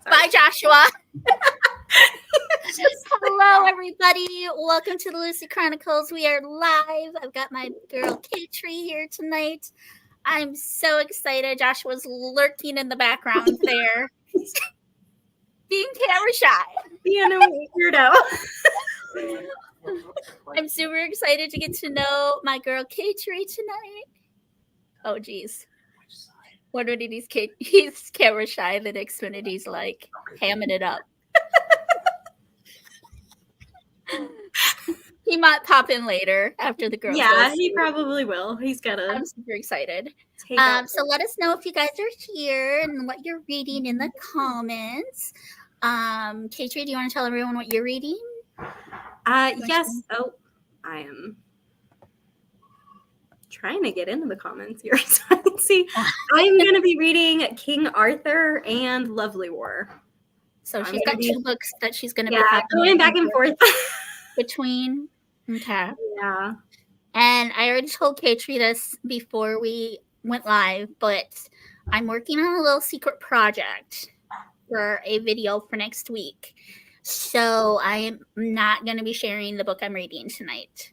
Bye, Joshua. Hello, everybody. Welcome to the Lucy Chronicles. We are live. I've got my girl Caitri here tonight. I'm so excited. Joshua's lurking in the background there, being camera shy. Being a weirdo. I'm super excited to get to know my girl Caitri tonight. Oh, geez. One minute he's camera shy, the next minute he's like hamming it up. He might pop in later after the girls. Yeah, he probably will. He's gonna. I'm super excited. So let us know if you guys are here and what you're reading in the comments. Caitri, do you want to tell everyone what you're reading? Yes. Oh, I am trying to get into the comments here so I can see. I'm going to be reading King Arthur and Lovely War. So she's got two books that she's going to be going back and forth between. Okay. Yeah. And I already told Caitri this before we went live, but I'm working on a little secret project for a video for next week. So I am not going to be sharing the book I'm reading tonight.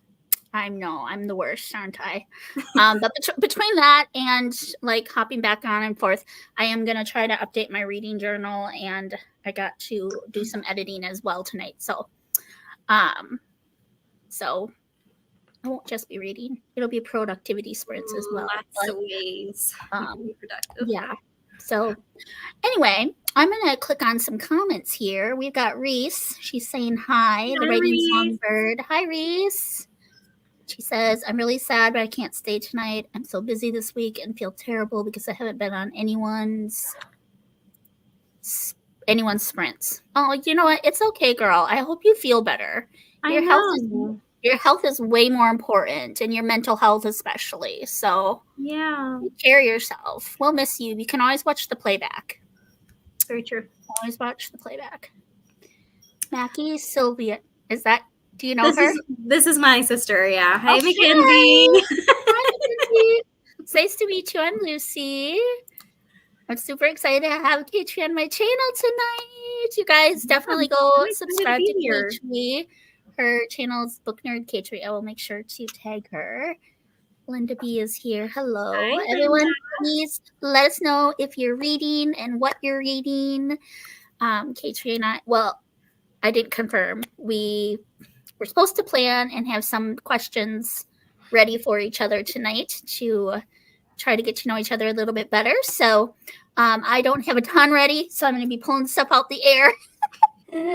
I'm the worst, aren't I? But between that and like hopping back on and forth, I am going to try to update my reading journal, and I got to do some editing as well tonight. So I won't just be reading. It'll be productivity sprints as well. Lots of ways to be productive. Yeah. So anyway, I'm going to click on some comments here. We've got Reese. She's saying hi. The Writing Songbird. Hi, Reese. She says, I'm really sad, but I can't stay tonight. I'm so busy this week and feel terrible because I haven't been on anyone's sprints. Oh, you know what? It's okay, girl. I hope you feel better. Your health is way more important, and your mental health especially. So yeah, take care of yourself. We'll miss you. You can always watch the playback. Very true. Always watch the playback. Mackie Sylvia, do you know her? This is my sister, yeah. Hi, Mackenzie. Hi, Mackenzie. It's nice to meet you. I'm Lucy. I'm super excited to have Caitri on my channel tonight. You guys definitely go subscribe to Caitri. Her channel is Book Nerd Caitri. I will make sure to tag her. Linda B is here. Hello. Hi, everyone. Please let us know if you're reading and what you're reading. Caitri and I didn't confirm. We were supposed to plan and have some questions ready for each other tonight to try to get to know each other a little bit better. So I don't have a ton ready, so I'm going to be pulling stuff out the air.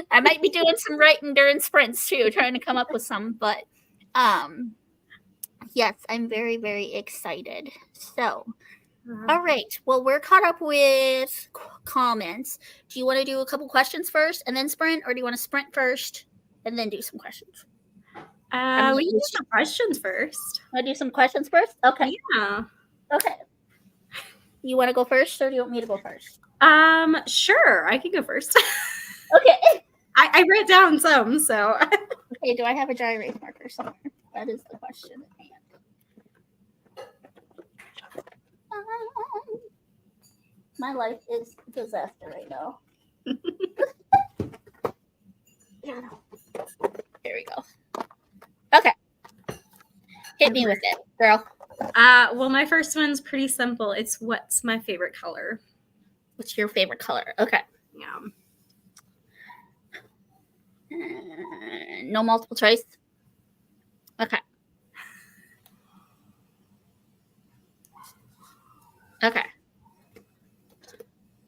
I might be doing some writing during sprints too, trying to come up with some, but yes, I'm very, very excited. So, all right. Well, we're caught up with comments. Do you want to do a couple questions first and then sprint, or do you want to sprint first and then do some questions? We can do some questions first. Want to do some questions first? Okay. Yeah. Okay. You want to go first, or do you want me to go first? Sure. I can go first. Okay. I wrote down some, so. Okay, do I have a dry erase marker somewhere? That is the question at hand. My life is a disaster right now. Here we go. Okay. Hit me with it, girl. Well, my first one's pretty simple. It's what's my favorite color? What's your favorite color? Okay. Yeah. No multiple choice? Okay. Okay.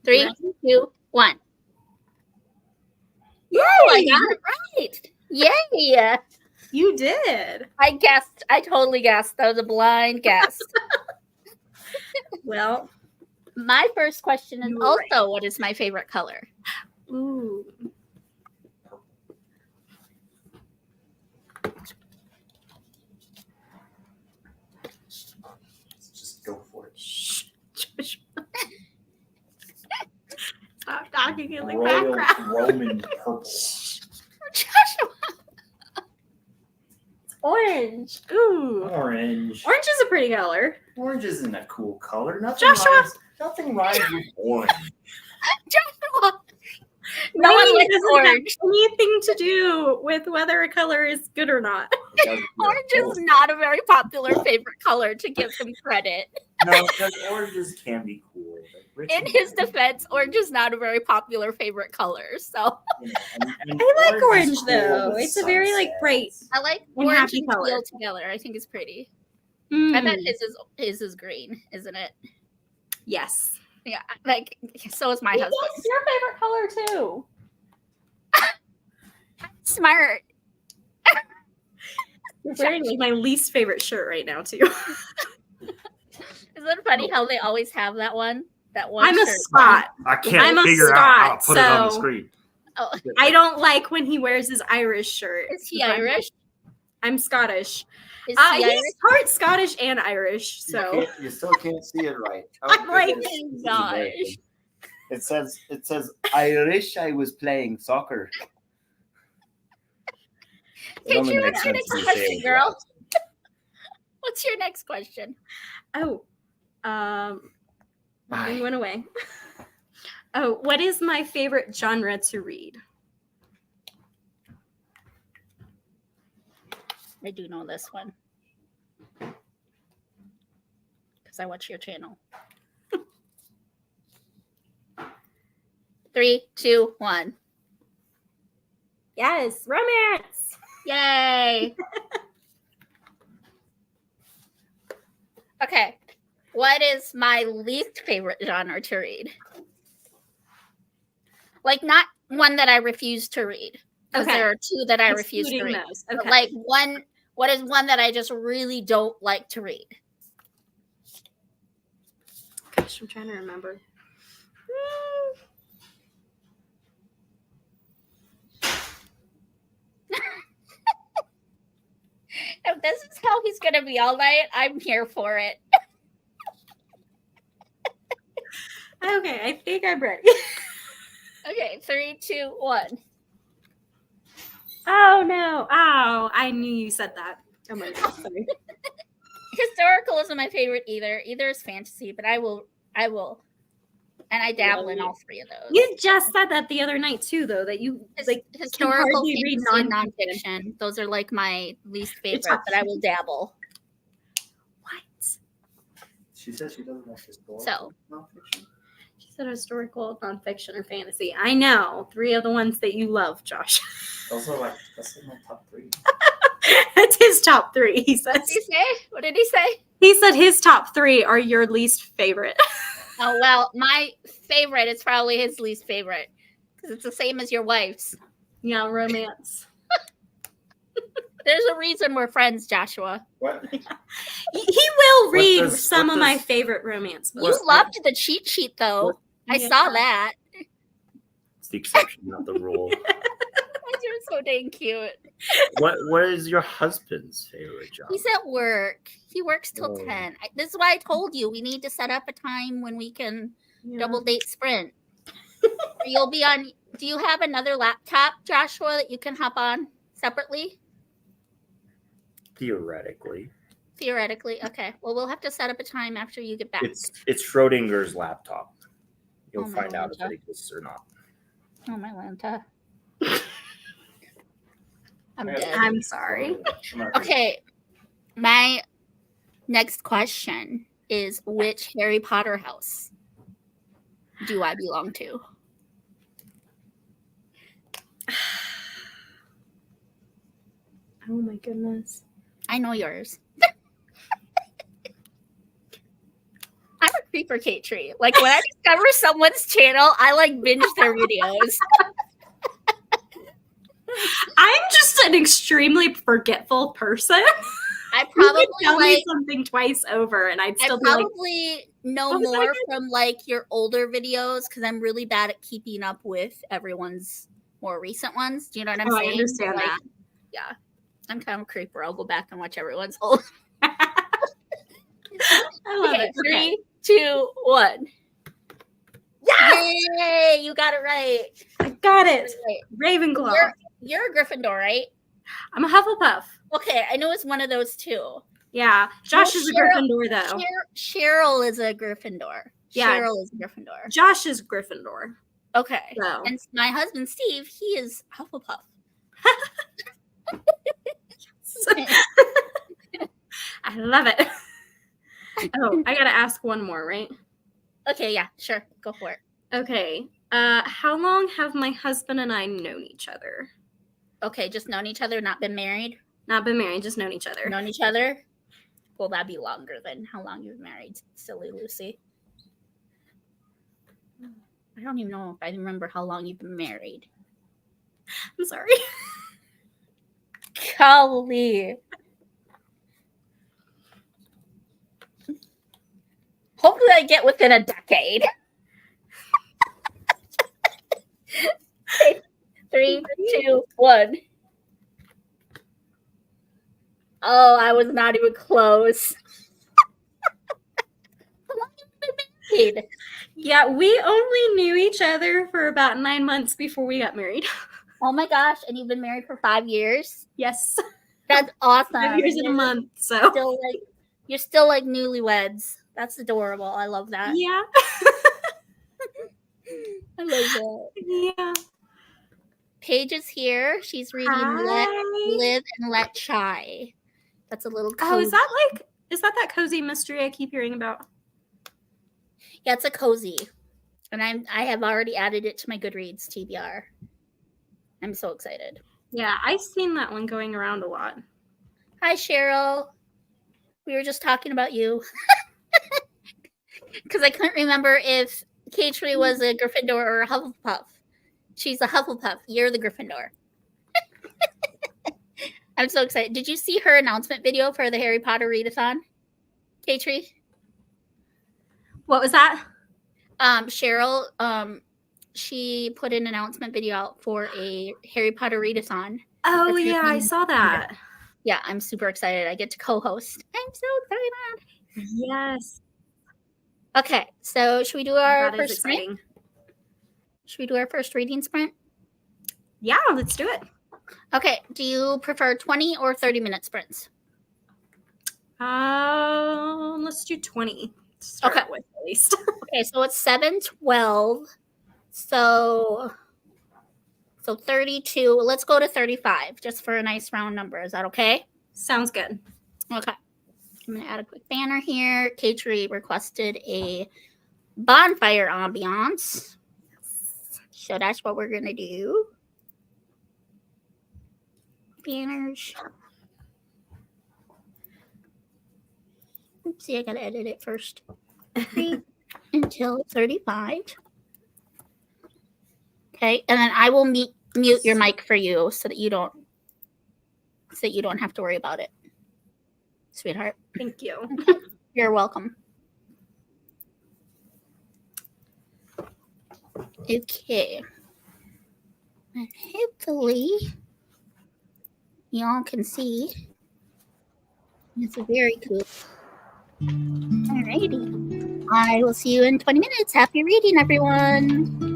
3, 2, 1. Yay! Oh, I got it right. Yay! You did. I guessed. I totally guessed. That was a blind guess. Well, my first question is also, what is my favorite color? Ooh. Just go for it. Stop talking in the background. Roman purple. Joshua. Orange. Ooh. Orange. Orange is a pretty color. Orange isn't a cool color. Joshua. Nothing rhymes with orange. Joshua. No one likes doesn't orange. have anything to do with whether a color is good or not. Orange is not a very popular favorite color, to give him credit. No, because oranges can be cool. Like, In his defense, orange is not a very popular favorite color. So you know, and I like orange is cool though. with It's a very like sunsets. bright. I like And orange happy and color. teal together. I think it's pretty. I bet Mm, his is green, isn't it? yes. Yeah, like so is my husband. It's your favorite color too. Smart. You're wearing like my least favorite shirt right now too. Isn't it funny how they always have that one? That one. I'm a shirt. Scot. I can't I'm a figure out how to Scot, put it on the so- screen. Oh, I don't like when he wears his Irish shirt. is he Irish? I'm Scottish. Is he Irish? He's part Scottish and Irish, so You still can't see it right. I'm like, this is gosh. American. It says Irish. I was playing soccer. It only Caitri, makes what's your sense next if you say question, it girl? right. What's your next question? oh, it went away. Oh, what is my favorite genre to read? I do know this one because I watch your channel. 3, 2, 1. Yes, romance. Yay! Okay. What is my least favorite genre to read? Like, not one that I refuse to read. Because Okay. there are two that I refuse to Excluding read. those. But Okay. like what is one that I just really don't like to read? Gosh, I'm trying to remember. If this is how he's gonna be all night, I'm here for it. Okay, I think I'm ready. Okay, 3, 2, 1. Oh no! Oh, I knew you said that. Oh my god! Sorry. Historical isn't my favorite either. Either is fantasy, but I will, and I dabble in all three of those. You just said that the other night too, though. That you like Historical, hardly read fantasy, and nonfiction. nonfiction. Those are like my least favorite, top but I will dabble. what? She says she doesn't like historical So. nonfiction. She said historical, nonfiction, or fantasy. I know 3 of the ones that you love, Josh. Those are that's in my top 3. That's his top 3. He says. What did he say? What did he say? He said his top 3 are your least favorite. Oh well, my favorite is probably his least favorite because it's the same as your wife's. Yeah, romance. There's a reason we're friends, Joshua. What? He will read does- some what of my does- favorite romance You books. loved the cheat sheet, though. I Yeah. saw that. It's the exception, not the rule. You're so dang cute. What is your husband's favorite job? He's at work. He works till Oh. 10. This is why I told you we need to set up a time when we can Yeah. double date sprint. You'll be on. Do you have another laptop, Joshua, that you can hop on separately? Theoretically, Theoretically. Okay. Well, we'll have to set up a time after you get back. it's Schrodinger's laptop. You'll Oh my find out if God. it exists or not. Oh, my Lanta. I'm Yeah. dead. I'm sorry. I'm not Okay. My next question is which Harry Potter house do I belong to? Oh my goodness. I know yours. I'm a creeper, Caitri. Like when I discover someone's channel, I like binge their videos. I'm just an extremely forgetful person. I You could probably tell me like something twice over, and I'd I still be like, probably know "What was that more again?" from like your older videos because I'm really bad at keeping up with everyone's more recent ones. Do you know what I'm "Oh, I saying? understand Like, that." Yeah. I'm kind of a creeper. I'll go back and watch everyone's old. I love Okay, it. Okay. 3, 2, 1. Yes, Yay! You got it right. I got it. Right. Ravenclaw. You're a Gryffindor, right? I'm a Hufflepuff. Okay, I know it's one of those two. Yeah, Josh Well, is a Cheryl- Gryffindor though. Cheryl is a Gryffindor. Yeah. Cheryl is a Gryffindor. Josh is Gryffindor. Okay. So. And my husband, Steve, he is Hufflepuff. I love it. Oh, I gotta ask one more, right? Okay, yeah, sure. Go for it. Okay. How long have my husband and I known each other? Okay, just known each other, not been married? Not been married, just known each other. Known each other? Well, that'd be longer than how long you've been married, silly Lucy. I don't even know if I remember how long you've been married. I'm sorry. Golly. Hopefully I get within a decade. Okay, 3, 2, 1. Oh, I was not even close. How long have you been married? Yeah, we only knew each other for about 9 months before we got married. Oh my gosh, and you've been married for 5 years? Yes. That's awesome. 5 years and a month, so. You're still like newlyweds. That's adorable. I love that. Yeah. I love that. Yeah. Paige is here. She's reading Live and Let Shy. That's a little cozy. Oh, is that cozy mystery I keep hearing about? Yeah, it's a cozy. And I have already added it to my Goodreads TBR. I'm so excited. Yeah, I've seen that one going around a lot. Hi, Cheryl. We were just talking about you. Because I couldn't remember if Caitri was a Gryffindor or a Hufflepuff. She's a Hufflepuff. You're the Gryffindor. I'm so excited. Did you see her announcement video for the Harry Potter readathon, Caitri? What was that? Cheryl, she put an announcement video out for a Harry Potter readathon. Oh, yeah, I saw that. Yeah, I'm super excited. I get to co-host. I'm so excited. Yes. Okay, so should we do our first sprint? Exciting. Should we do our first reading sprint? Yeah, let's do it. Okay, do you prefer 20 or 30-minute sprints? Let's do 20. Start with at least. Okay, so it's 7:12. So 32. Let's go to 35 just for a nice round number. Is that okay? Sounds good. Okay. I'm going to add a quick banner here. Caitri requested a bonfire ambiance. So that's what we're going to do. Banners. Oopsie, I got to edit it first. Until 35. Okay, and then I will mute your mic for you so that you don't have to worry about it, sweetheart. Thank you. You're welcome. Okay, and hopefully y'all can see. It's very cool. Alrighty, I will see you in 20 minutes. Happy reading, everyone.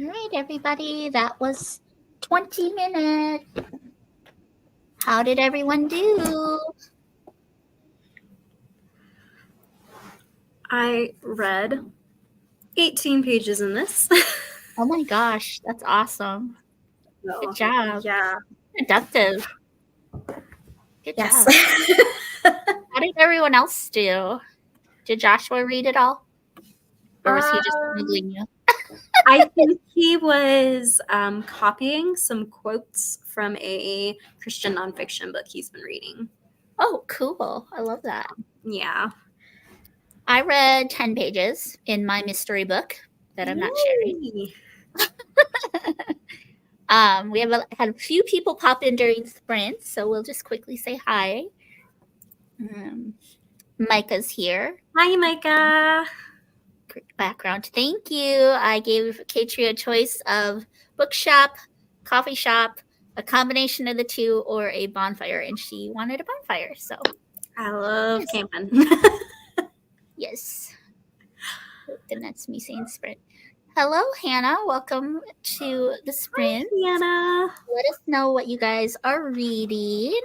All right, everybody, that was 20 minutes. How did everyone do? I read 18 pages in this. Oh my gosh, that's awesome. Good job. Yeah. Productive. Good Yes. job. How did everyone else do? Did Joshua read it all? Or was he just smuggling you? I think he was copying some quotes from a Christian nonfiction book he's been reading. Oh, cool. I love that. Yeah. I read 10 pages in my mystery book that I'm not sharing. We have had a few people pop in during sprint, so we'll just quickly say hi. Micah's here. Hi, Micah. Great background. Thank you. I gave Caitri a choice of bookshop, coffee shop, a combination of the two, or a bonfire, and she wanted a bonfire. So I love camping. yes. Then that's me saying sprint. Hello, Hannah. Welcome to the sprint. Hi, Hannah. Let us know what you guys are reading.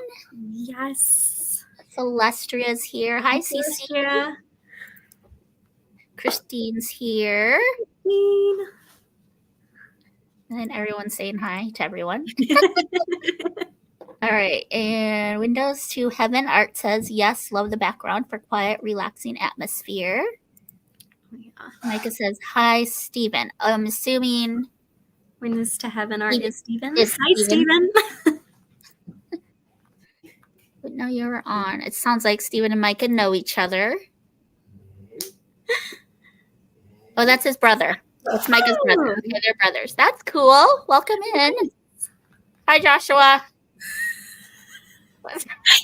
Yes. Celestria's here. Hi, Celestia. Christine's here. Christine. And then everyone's saying hi to everyone. All right. And Windows to Heaven Art says, yes, love the background for quiet, relaxing atmosphere. Yeah. Micah says, hi, Stephen. I'm assuming Windows to Heaven Art is Stephen. Is Hi, Stephen. But no, you're on. It sounds like Stephen and Micah know each other. Oh, that's his brother. That's Micah's brother. Okay, they're brothers. That's cool. Welcome in. Hi, Joshua.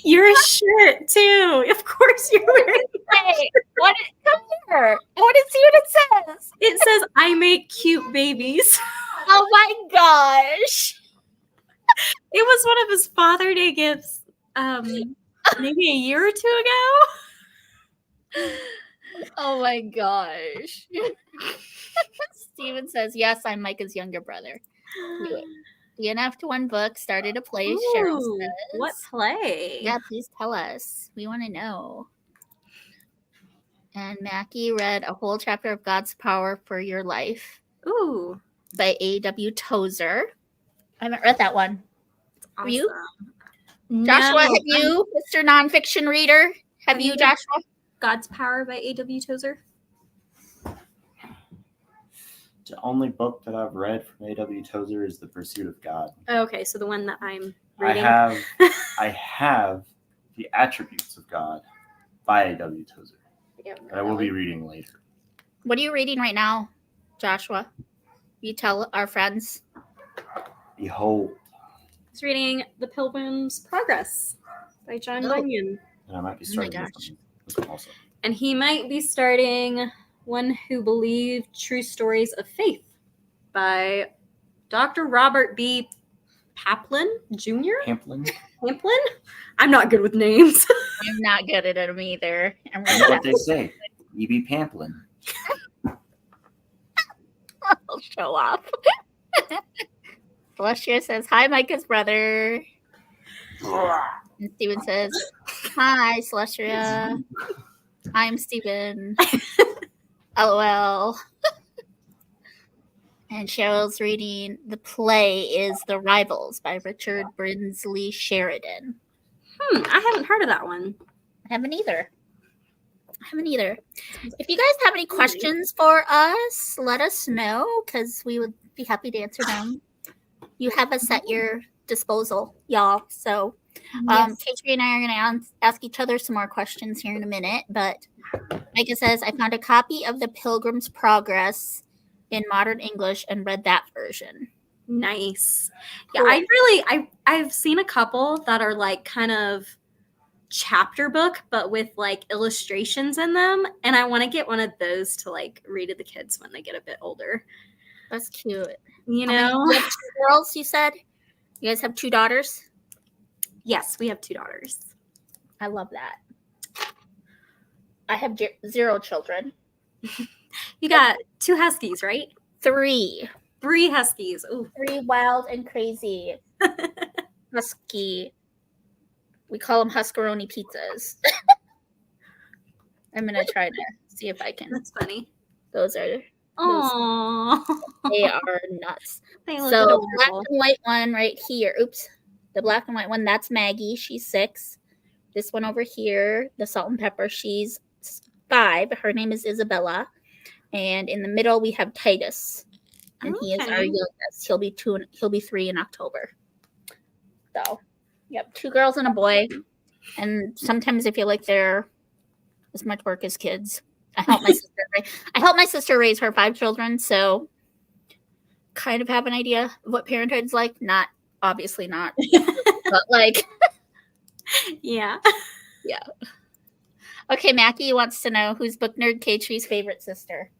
Your shirt, too. Of course you're wearing Hey, come here. I want to see what it says. It says, I make cute babies. Oh, my gosh. It was one of his Father Day gifts maybe a year or two ago. Oh my gosh. Steven says, yes, I'm Micah's younger brother. Do it. DNF to one book, started a play, Cheryl says. What play? Yeah, please tell us. We want to know. And Mackie read A Whole Chapter of God's Power for Your Life Ooh, by A.W. Tozer. I haven't read that one. awesome. You? No, Joshua, have you, Mr. Nonfiction Reader? Have you, Joshua? God's Power by A.W. Tozer? The only book that I've read from A.W. Tozer is The Pursuit of God. Okay, so the one that I'm reading. I have The Attributes of God by A.W. Tozer. That I will be reading later. What are you reading right now, Joshua? You tell our friends. Behold. He's reading The Pilgrim's Progress by John Bunyan. And I might be starting this one also. And he might be starting One Who Believed True Stories of Faith by Dr. Robert B. Paplin Jr.? Pamplin? I'm not good with names. I'm not good at them either. I know what they say. You be Pamplin. I'll show off. Celestia says, hi, Micah's brother. And Steven says, hi, Celestia. I'm Steven. LOL. And Cheryl's reading The Play is The Rivals by Richard Brinsley Sheridan. I haven't heard of that one. I haven't either. If you guys have any questions for us, let us know because we would be happy to answer them. You have us at your disposal, y'all. So Caitri and I are going to ask each other some more questions here in a minute. But Micah says, I found a copy of The Pilgrim's Progress in modern English and read that version. Nice. Cool. Yeah, I've seen a couple that are like kind of chapter book, but with like illustrations in them. And I want to get one of those to like read to the kids when they get a bit older. That's cute. You know? You have 2 girls, you said? You guys have 2 daughters? Yes, we have 2 daughters. I love that. I have 0 children. You got 2 huskies, right? 3. 3 huskies. Ooh. 3 wild and crazy. Husky. We call them Huscaroni pizzas. I'm going to try to see if I can. That's funny. Those are... Aww. They are nuts. They look So adorable. black and white one right here. Oops. The black and white one, that's Maggie. She's 6. This one over here, the salt and pepper, she's 5. Her name is Isabella. And in the middle, we have Titus. And he is our youngest. He'll be 2. He'll be 3 in October. So, yep, 2 girls and a boy. And sometimes I feel like they're as much work as kids. I help my sister raise her 5 children, so kind of have an idea of what parenthood's like. Not obviously not, but like, yeah. Okay, Mackie wants to know who's book nerd Caitri's favorite sister.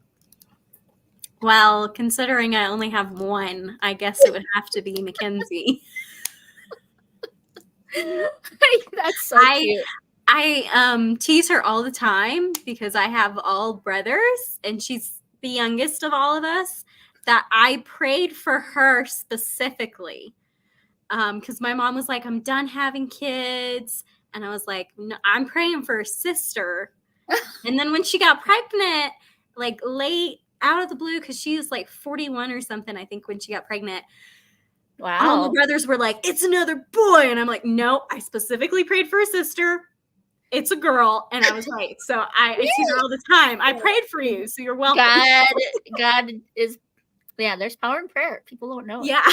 Well, considering I only have one, I guess it would have to be Mackenzie. That's so cute. I tease her all the time because I have all brothers and she's the youngest of all of us, that I prayed for her specifically. Because my mom was like, I'm done having kids. And I was like, no, I'm praying for a sister. And then when she got pregnant, like late out of the blue, because she was like 41 or something, I think, when she got pregnant. Wow. All the brothers were like, it's another boy. And I'm like, no, I specifically prayed for a sister. It's a girl. And I was right. So I see her all the time. I prayed for you. So you're welcome. God is, there's power in prayer. People don't know. Yeah.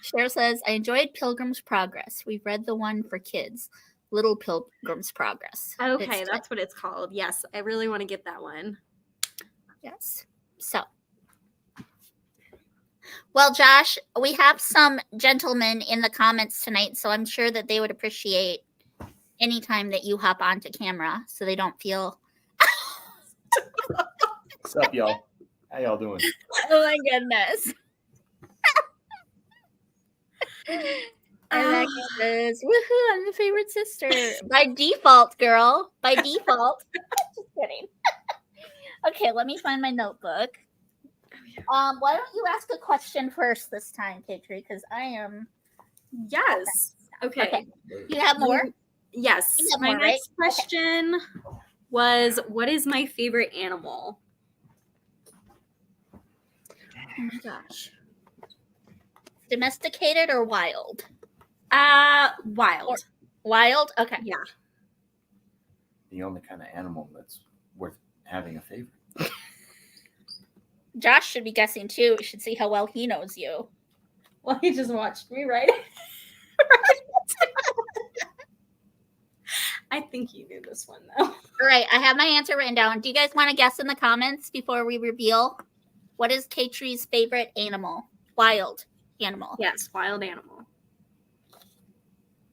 Cheryl says, I enjoyed Pilgrim's Progress. We've read the one for kids, Little Pilgrim's Progress. Okay, that's what it's called. Yes, I really want to get that one. Yes. So, well, Josh, we have some gentlemen in the comments tonight, so I'm sure that they would appreciate any time that you hop onto camera so they don't feel... What's up, y'all? How y'all doing? Oh, my goodness. And Maggie says, woohoo, I'm the favorite sister. By default, girl. By default. Just kidding. Okay, let me find my notebook. Why don't you ask a question first this time, Caitri? Because I am... Yes. Okay. You have more? Yes. You got My more, right? next question was, what is my favorite animal? Oh my gosh. Domesticated or wild? Wild. Wild? Okay. Yeah. The only kind of animal that's worth having a favorite. Josh should be guessing too. We should see how well he knows you. Well, he just watched me write it. I think you knew this one though. All right, I have my answer written down. Do you guys want to guess in the comments before we reveal? What is Caitri's favorite animal? Wild animal. Yes, wild animal.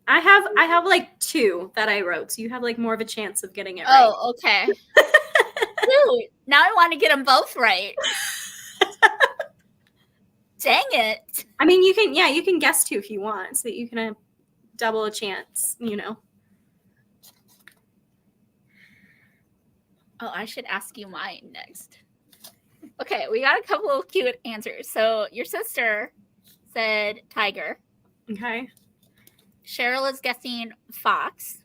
I have like 2 that I wrote, so you have like more of a chance of getting it right. Oh, okay. Dude, now I want to get them both right. Dang it. I mean, you can guess 2 if you want, so that you can have double a chance, Oh, I should ask you mine next. Okay, we got a couple of cute answers. So your sister said tiger. Okay. Cheryl is guessing fox.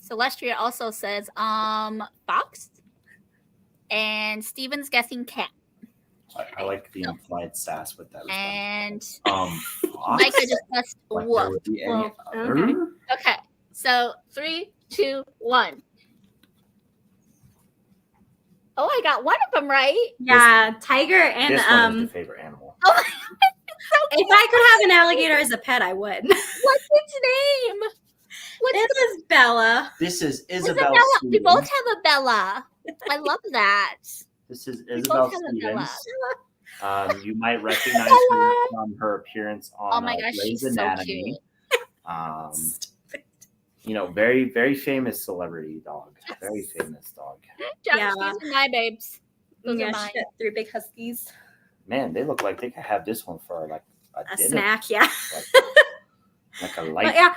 Celestria also says fox. And Steven's guessing cat. I like the implied sass with that. And Fox? Micah just guessed Like there wolf. would be any Wolf, other? okay. Okay, so 3, 2, 1. Oh, I got one of them right. Yeah, tiger and This one is the favorite animal. Oh my God, it's so if I could have an alligator as a pet, I would. What's its name? This is Bella. This is Isabel Isabella. We Stevens. both have a Bella. I love that. This is We Isabel both have a Bella. Stevens. You might recognize her from her appearance on Oh my gosh, Grey's she's so Anatomy. Very, very famous celebrity dog. Very famous dog. Josh, Yeah. these are my babes. Those Yeah, are mine. she got 3 big huskies. Man, they look like they could have this one for like A dinner. snack, yeah. Like a But light yeah,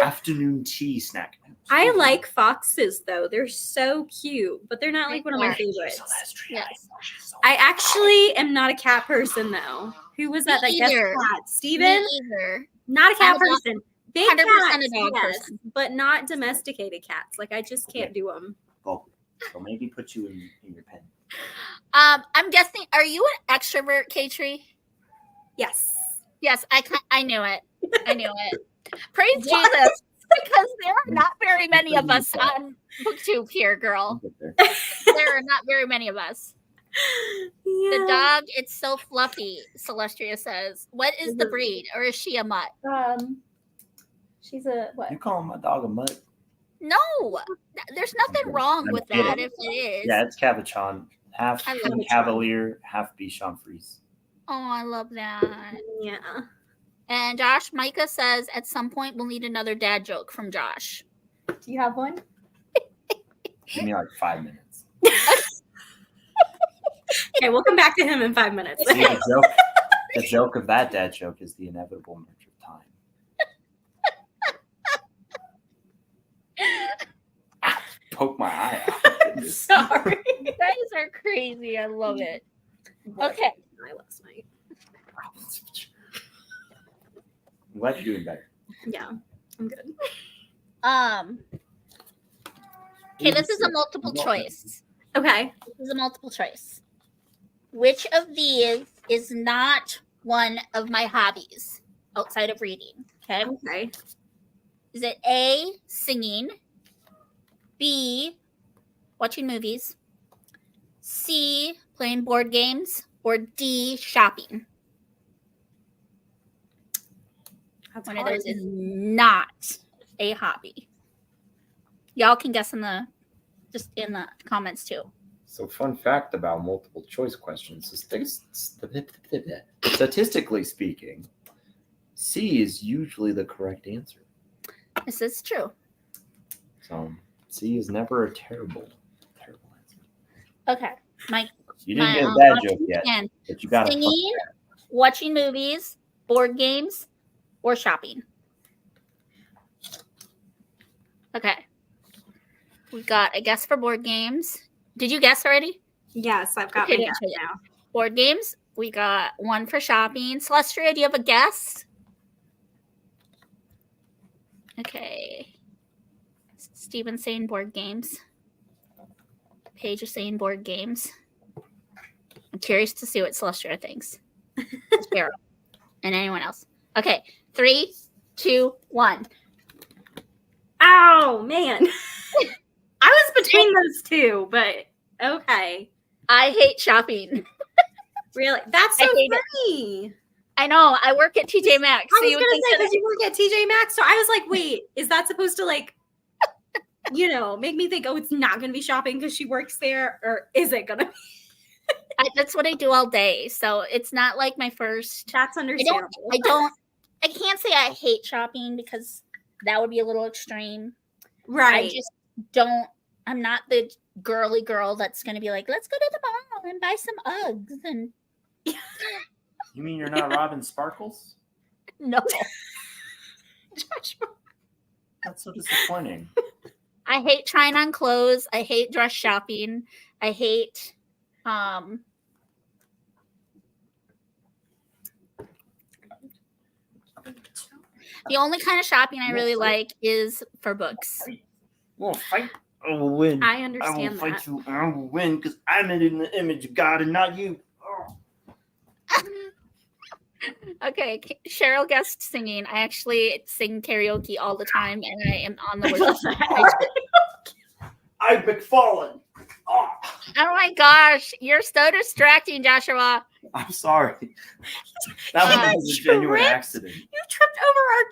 afternoon tea snack. I like foxes though. They're so cute, but they're not like one of my favorites. Yes. I actually am not a cat person though. Who was that? Me That guessed either. cat? Steven? Me either. Not a I'm cat a dog- person. Big 100% cats, a dog yes, person. but not domesticated cats. Like I just can't do them. Well, so maybe put you in your pen. I'm guessing. Are you an extrovert, Caitri? Yes. Yes, I knew it. I knew it. Praise Jesus, because there are not very many of us on BookTube here, girl. Get there. There are not very many of us. The dog, it's so fluffy, Celestria says. What is the breed, or is she a mutt? She's a what? You call my dog a mutt? No, there's nothing wrong with that if it is. Yeah, it's Cavachon. Half I love King it. Cavalier, half Bichon Frise. Oh, I love that. Yeah. And Josh, Micah says at some point we'll need another dad joke from Josh. Do you have one? Give me like 5 minutes. Okay, we'll come back to him in 5 minutes. See, the joke of that dad joke is the inevitable march of time. Poke my eye out. Sorry. You guys are crazy. I love it. Okay. Last night. I'm glad you're doing better. Yeah, I'm good. Okay, this is a multiple choice. Okay. This is a multiple choice. Which of these is not one of my hobbies outside of reading? Okay. Okay. Is it A, singing, B, watching movies, C, playing board games, or D, shopping? That's One of hard. those is not a hobby. Y'all can guess in the comments too. So, fun fact about multiple choice questions: statistically speaking, C is usually the correct answer. This is true. So, C is never a terrible answer. Okay, Mike. You didn't My, get a bad options joke yet, again. but you got Singing, watching movies, board games, or shopping. Okay. We got a guess for board games. Did you guess already? Yes, I've got Okay, my don't guess say it. now. Board games. We got one for shopping. Celestria, do you have a guess? Okay. Steven's saying board games. Paige is saying board games. I'm curious to see what Celestia thinks. Cheryl. And anyone else. Okay. 3, 2, 1. Ow, man. I was between those two, but okay. I hate shopping. Really? That's so funny. I know. I work at TJ Maxx. I was going to say, because you work at TJ Maxx. So I was like, wait, is that supposed to like, make me think, oh, it's not going to be shopping because she works there? Or is it going to be? That's what I do all day. So it's not like my first. That's understandable. I can't say I hate shopping because that would be a little extreme. Right. I just don't. I'm not the girly girl that's going to be like, let's go to the mall and buy some Uggs. And You mean you're not Robin Sparkles? no. That's so disappointing. I hate trying on clothes. I hate dress shopping. I hate the only kind of shopping I really like is for books. We'll fight. I will win. I understand I will fight you. I will win because I'm in the image of God and not you. Okay, Cheryl guessed singing. I actually sing karaoke all the time, and I am on the way. I've been fallen. Oh my gosh, you're so distracting, Joshua. I'm sorry. That was a genuine accident. You tripped over our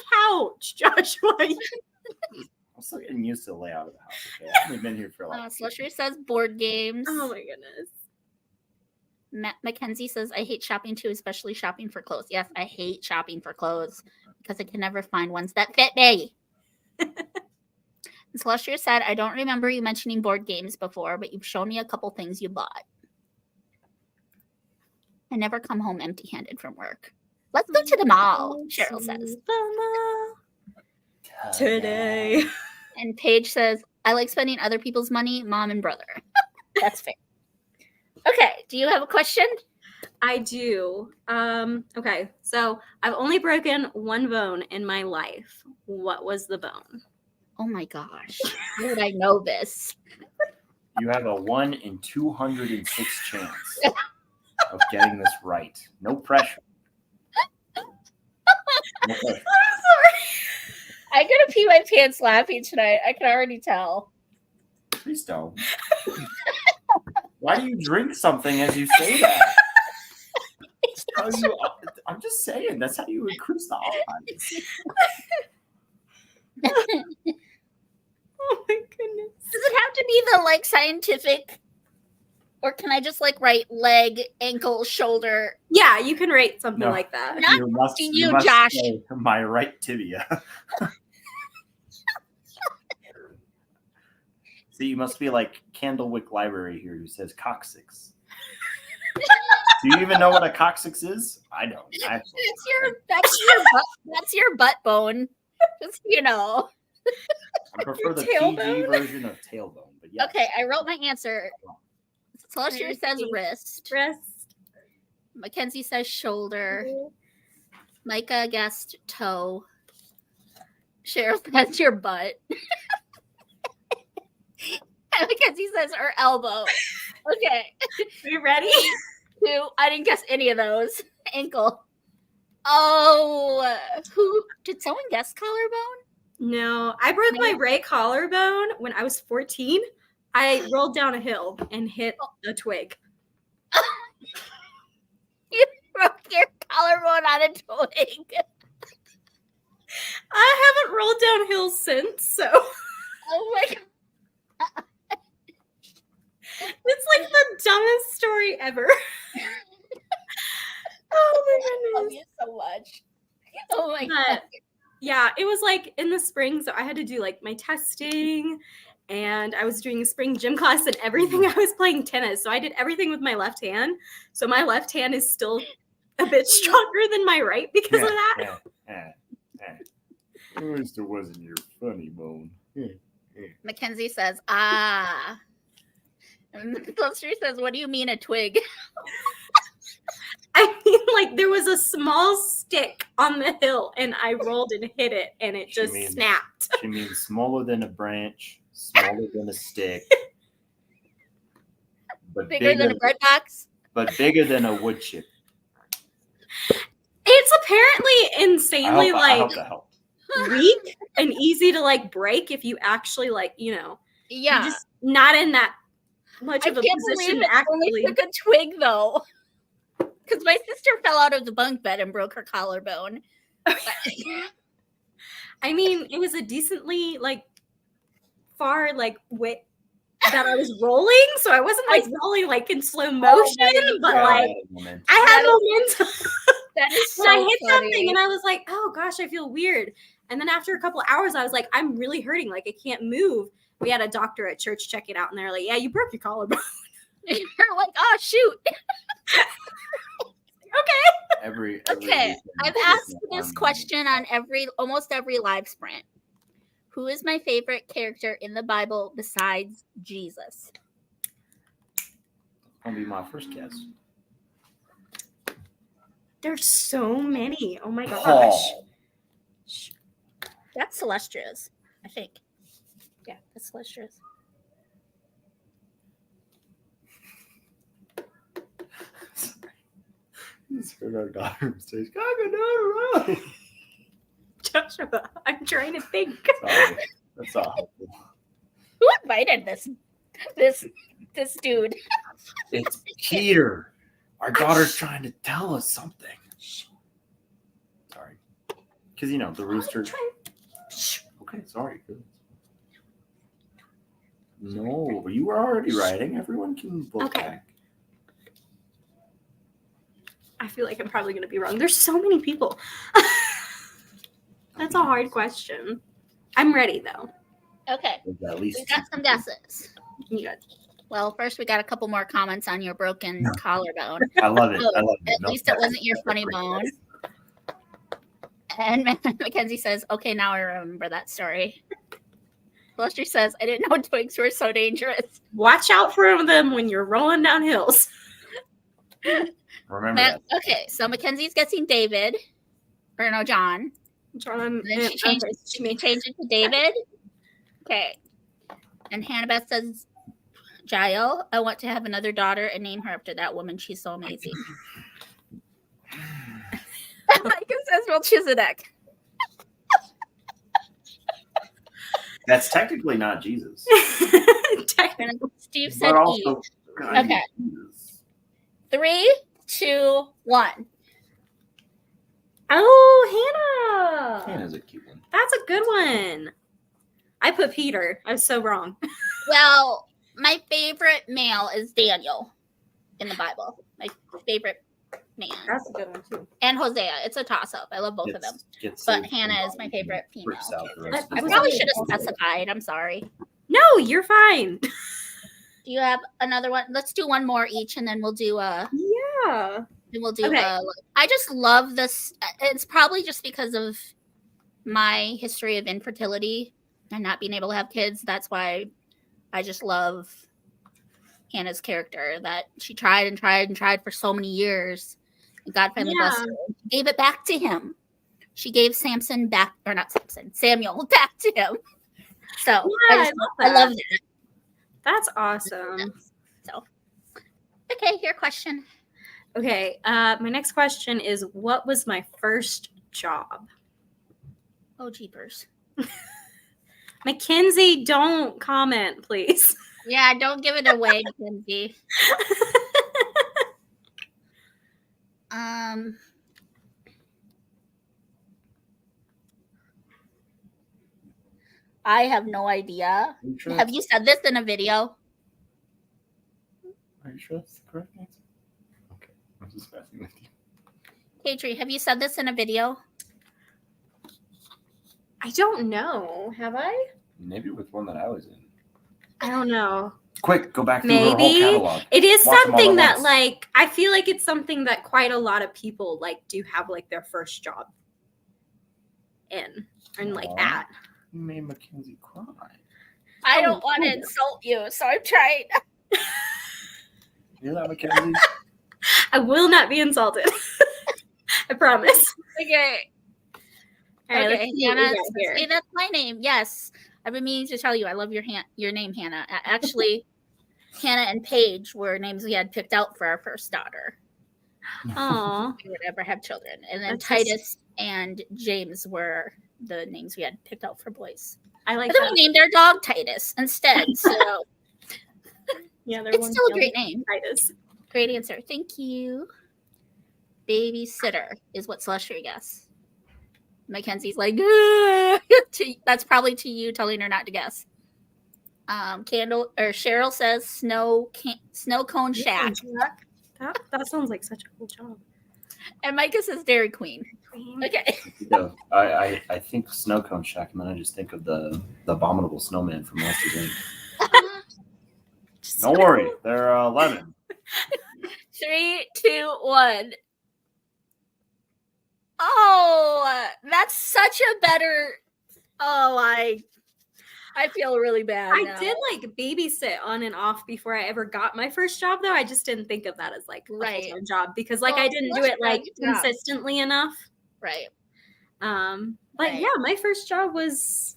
couch, Joshua. I'm still getting used to the layout of the house. Okay? I haven't been here for Slusher says board games. Oh my goodness. Mackenzie says, I hate shopping too, especially shopping for clothes. Yes, I hate shopping for clothes because I can never find ones that fit me. Celestia said, I don't remember you mentioning board games before, but you've shown me a couple things you bought. I never come home empty-handed from work. Let's go to the mall, Cheryl says. Today. And Paige says, I like spending other people's money, mom and brother. That's fair. Okay, do you have a question? I do. Okay, so I've only broken one bone in my life. What was the bone? Oh my gosh. How would I know this? You have a 1 in 206 chance of getting this right. No pressure. No pressure. I'm sorry. I'm going to pee my pants laughing tonight. I can already tell. Please don't. Why do you drink something as you say that? I'm just saying, that's how you increase the odds. Oh my goodness. Does it have to be the scientific, or can I just write leg, ankle, shoulder? Yeah, you can rate something like that. Not you must Josh. Say my right tibia. See, you must be like Candlewick Library here who says coccyx. Do you even know what a coccyx is? I don't. Actually. That's your butt bone. Just I prefer the PG version of tailbone, but yeah. Okay, I wrote my answer. Celestia says wrist. Mackenzie says shoulder. Micah guessed toe. Cheryl says your butt. Mackenzie says her elbow. Okay. Are you ready? 2. I didn't guess any of those. Ankle. Oh, did someone guess collarbone? No, I broke my right collarbone when I was 14. I rolled down a hill and hit a twig. You broke your collarbone on a twig. I haven't rolled down hills since, so. Oh my god. It's like the dumbest story ever. Oh my goodness. I love you so much. Oh my god. Yeah, it was in the spring, so I had to do my testing, and I was doing a spring gym class and everything. I was playing tennis, so I did everything with my left hand. So my left hand is still a bit stronger than my right because of that. At least it wasn't your funny bone. Mackenzie says, Celestia says, what do you mean a twig? I mean, there was a small stick on the hill, and I rolled and hit it, and it just snapped. She means smaller than a branch, smaller than a stick, but Bigger than a bread box. but bigger than a wood chip. It's apparently insanely I hope that helped. weak and easy to like break if you actually Yeah. you're just not in that much I of a can't position believe to it only actually. took a twig though. Because my sister fell out of the bunk bed and broke her collarbone. I mean, it was a decently like far like way that I was rolling, so I wasn't like rolling like in slow motion, but like I had momentum. That is so When I hit funny. something and I was like, oh gosh, I feel weird. And then after a couple of hours, I was like, I'm really hurting. Like I can't move. We had a doctor at church check it out, and they're like, yeah, you broke your collarbone. You're like, oh shoot. Okay. Okay. I've asked this question on almost every live sprint. Who is my favorite character in the Bible besides Jesus? That's gonna be my first guess. There's so many. Oh my gosh. Paul. That's Celestria's, I think. Yeah, that's Celestria's. He's heard our daughter say, "Cock-a-doodle-doo." Joshua, I'm trying to think. Sorry, that's all helpful. Who invited this dude? It's Peter. Our daughter's trying to tell us something. Sorry, because the rooster. Okay, sorry. No, but you were already writing. Everyone can look back. I feel like I'm probably going to be wrong. There's so many people. That's a hard question. I'm ready though. Okay, At least we got some guesses. You got Well, first we got a couple more comments on your broken collarbone. I love it. I love it. At least it wasn't your funny bone. And Mackenzie says, okay, now I remember that story. Lester says, I didn't know twigs were so dangerous. Watch out for them when you're rolling down hills. Remember that. Okay, so Mackenzie's guessing David. Or no, John. John, And then she changed it to David. Okay. And Hannah says, Jael, I want to have another daughter and name her after that woman. She's so amazing. Micah says Melchizedek. That's technically not Jesus. And Steve said But also, Eve. Okay. Jesus. 3, 2, 1. Oh, Hannah. Hannah's a cute one. That's a good one. I put Peter. I was so wrong. Well, my favorite male is Daniel in the Bible. My favorite man. That's a good one too. And Hosea. It's a toss-up. I love both of them. But Hannah is my favorite female. I probably should have specified. I'm sorry. No, you're fine. Do you have another one? Let's do one more each, and then we'll do Yeah. okay. I just love this. It's probably just because of my history of infertility and not being able to have kids. That's why I just love Hannah's character, that she tried and tried and tried for so many years. And God finally blessed her. She gave it back to him. She gave Samuel back to him. So I love that. That's awesome. So, okay, your question. Okay, my next question is, what was my first job? Oh, jeepers. Mackenzie, don't comment, please. Yeah, don't give it away, Mackenzie. I have no idea. Have you said this in a video? Are you sure that's the correct answer? Okay, I'm just messing with you. Caitri, have you said this in a video? I don't know. Have I? Maybe with one that I was in. I don't know. Quick, go back through her whole catalog. It is Watch them all something at that once. like I feel like it's something that quite a lot of people like do have like their first job in and like Aw. at. You made Mackenzie cry. I don't want to insult you, so I'm trying. You hear that, Mackenzie? I will not be insulted. I promise. Okay. All right, Okay, let's see what we Hannah, got here. say that's my name. Yes. I've been meaning to tell you I love your name, Hannah. Actually, Hannah and Paige were names we had picked out for our first daughter. Aw. We would ever have children. And then That's Titus and James were the names we had picked out for boys. I like But then that. we named our dog Titus instead. So Yeah, it's still a great name. Titus. Great answer. Thank you. Babysitter is what Celestia guess. Mackenzie's like, that's probably to you telling her not to guess. Cheryl says snow cone shack. That sounds like such a cool job. And Micah says Dairy Queen. Okay. I think snow cone shack, and then I just think of the abominable snowman from Monsters Inc. Don't worry, they're 11. 3, 2, 1. Oh, that's such a better. Oh, I feel really bad. I now. did like babysit on and off before I ever got my first job, though. I just didn't think of that as like a full-time job because like I didn't do it like consistently enough. Right. But yeah, my first job was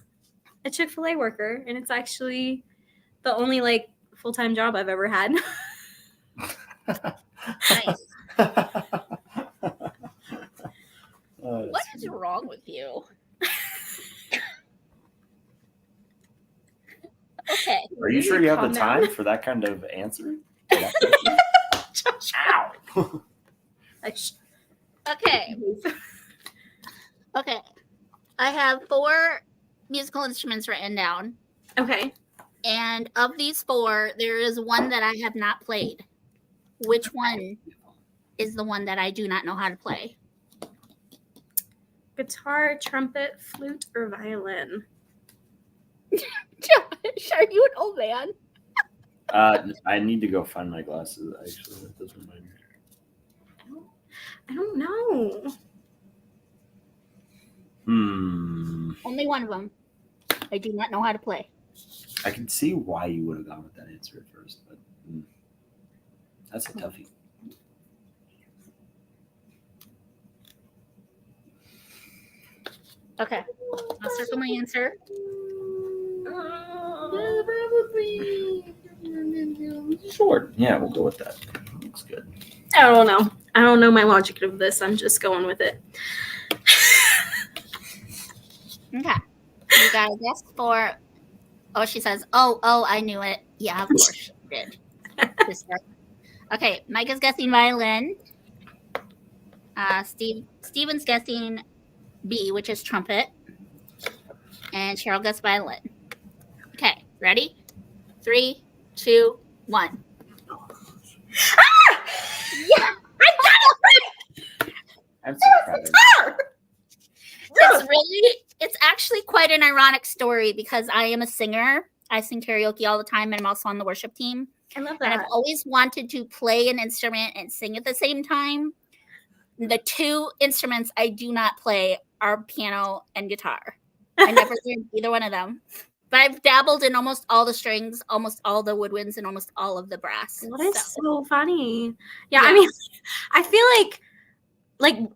a Chick-fil-A worker, and it's actually the only like full-time job I've ever had. Nice. What is wrong with you? Okay. Are you sure you have the time for that kind of answer? Ow. Okay. Okay. I have 4 musical instruments written down. Okay. And of these 4, there is one that I have not played. Which one is the one that I do not know how to play? Guitar, trumpet, flute, or violin? Josh, are you an old man? I need to go find my glasses. Actually, that does remind me. I don't know. Only one of them. I do not know how to play. I can see why you would have gone with that answer at first, but that's a toughie. Okay. I'll circle my answer. Sure. Yeah, we'll go with that. Looks good. I don't know. I don't know my logic of this. I'm just going with it. Okay. You got a guess for. Oh, she says, oh, I knew it. Yeah, of course she did. Okay, Micah's guessing violin. Steven's guessing B, which is trumpet. And Cheryl guessed violin. Okay, ready? 3, 2, 1. Yeah! I got it right! I'm so proud of you. It's actually quite an ironic story because I am a singer. I sing karaoke all the time, and I'm also on the worship team. I love that. And I've always wanted to play an instrument and sing at the same time. The 2 instruments I do not play are piano and guitar. I never learned either one of them. But I've dabbled in almost all the strings, almost all the woodwinds, and almost all of the brass. That is so funny. Yeah, I mean, I feel like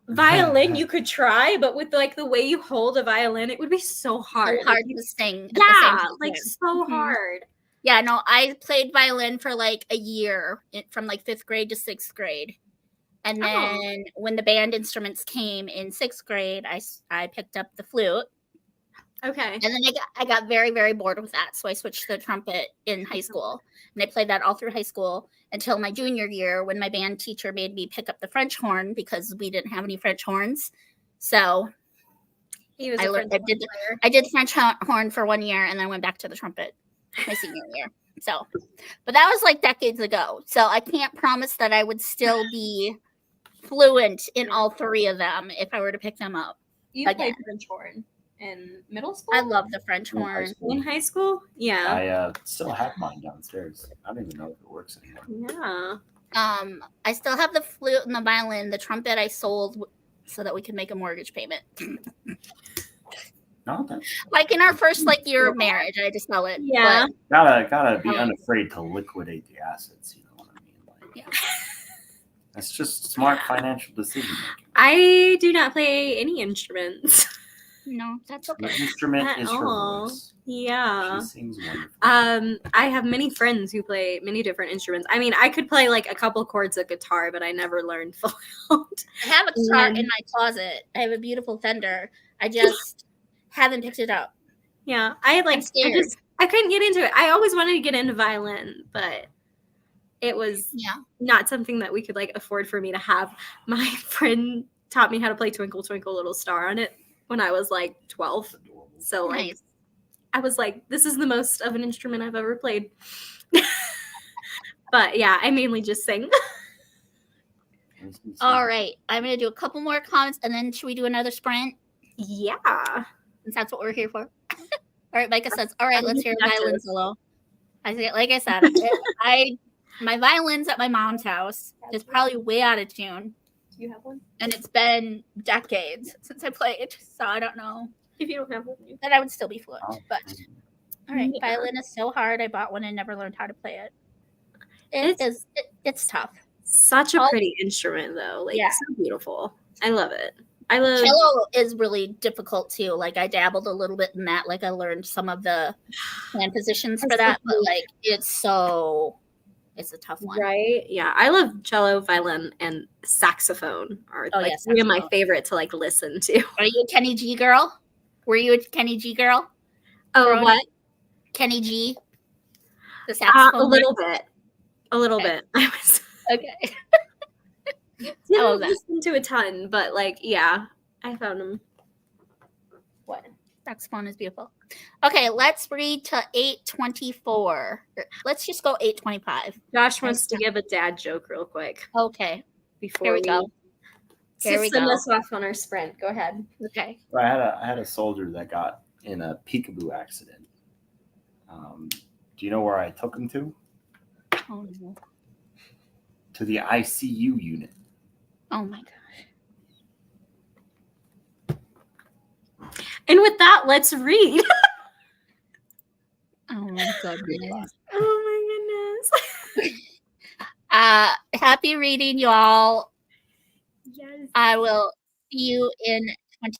violin you could try, but with like the way you hold a violin, it would be so hard. So hard to sing. Yeah, at the same time. like so hard. Yeah, no, I played violin for like a year from like 5th grade to 6th grade. And then when the band instruments came in 6th grade, I picked up the flute. Okay. And then I got very, very bored with that. So I switched to the trumpet in high school. And I played that all through high school until my junior year when my band teacher made me pick up the French horn because we didn't have any French horns. So I did French horn for 1 year and then went back to the trumpet my senior year. So, but that was like decades ago. So I can't promise that I would still be fluent in all 3 of them if I were to pick them up. You played French horn in middle school? I love the French horn. In high school? Yeah. I still have mine downstairs. I don't even know if it works anymore. Yeah. I still have the flute and the violin. The trumpet I sold so that we could make a mortgage payment. No, like in our first year of marriage, I had to sell it. Yeah. Gotta be unafraid to liquidate the assets. You know what I mean? Yeah. That's just smart financial decision making. I do not play any instruments. No, that's The okay. instrument At is her all. voice. Yeah. She sings wonderfully. I have many friends who play many different instruments. I mean, I could play like a couple chords of guitar, but I never learned full out. I have a guitar And- in my closet. I have a beautiful Fender. I just haven't picked it up. Yeah, I scared. couldn't get into it. I always wanted to get into violin, but it was not something that we could like afford for me to have. My friend taught me how to play Twinkle Twinkle Little Star on it when I was like 12. So like Nice. I was like, this is the most of an instrument I've ever played. But yeah, I mainly just sing. All right. I'm going to do a couple more comments and then should we do another sprint? Yeah. Since that's what we're here for. All right. Micah says, all right, let's hear a violin solo. Like I said, my violin's at my mom's house. It's probably way out of tune. Do you have one? And it's been decades since I played. So I don't know. If you don't have one, then I would still be fluent. But all right. Yeah. Violin is so hard. I bought one and never learned how to play it. It's tough. Such a pretty instrument though. Like so beautiful. I love it. I love cello is really difficult too. Like I dabbled a little bit in that. Like I learned some of the hand positions for that, but like it's a tough one. Right? Yeah. I love cello, violin, and saxophone are three of my favorite to like listen to. Are you a Kenny G girl? Were you a Kenny G girl? Oh, what? Kenny G. The saxophone. A little bit. I was okay. Didn't listen to a ton, but like, yeah, I found them. What? Saxophone is beautiful. Okay, let's read to 8:24. Let's just go 8:25. Josh wants to give a dad joke real quick. Okay. Before here we go. Here we send us off on our sprint. Go ahead. Okay. I had a soldier that got in a peekaboo accident. Do you know where I took him to? Oh no. To the ICU unit. Oh my gosh. And with that, let's read. Oh my goodness. Oh my goodness. Happy reading, y'all. Yes. I will see you in 20.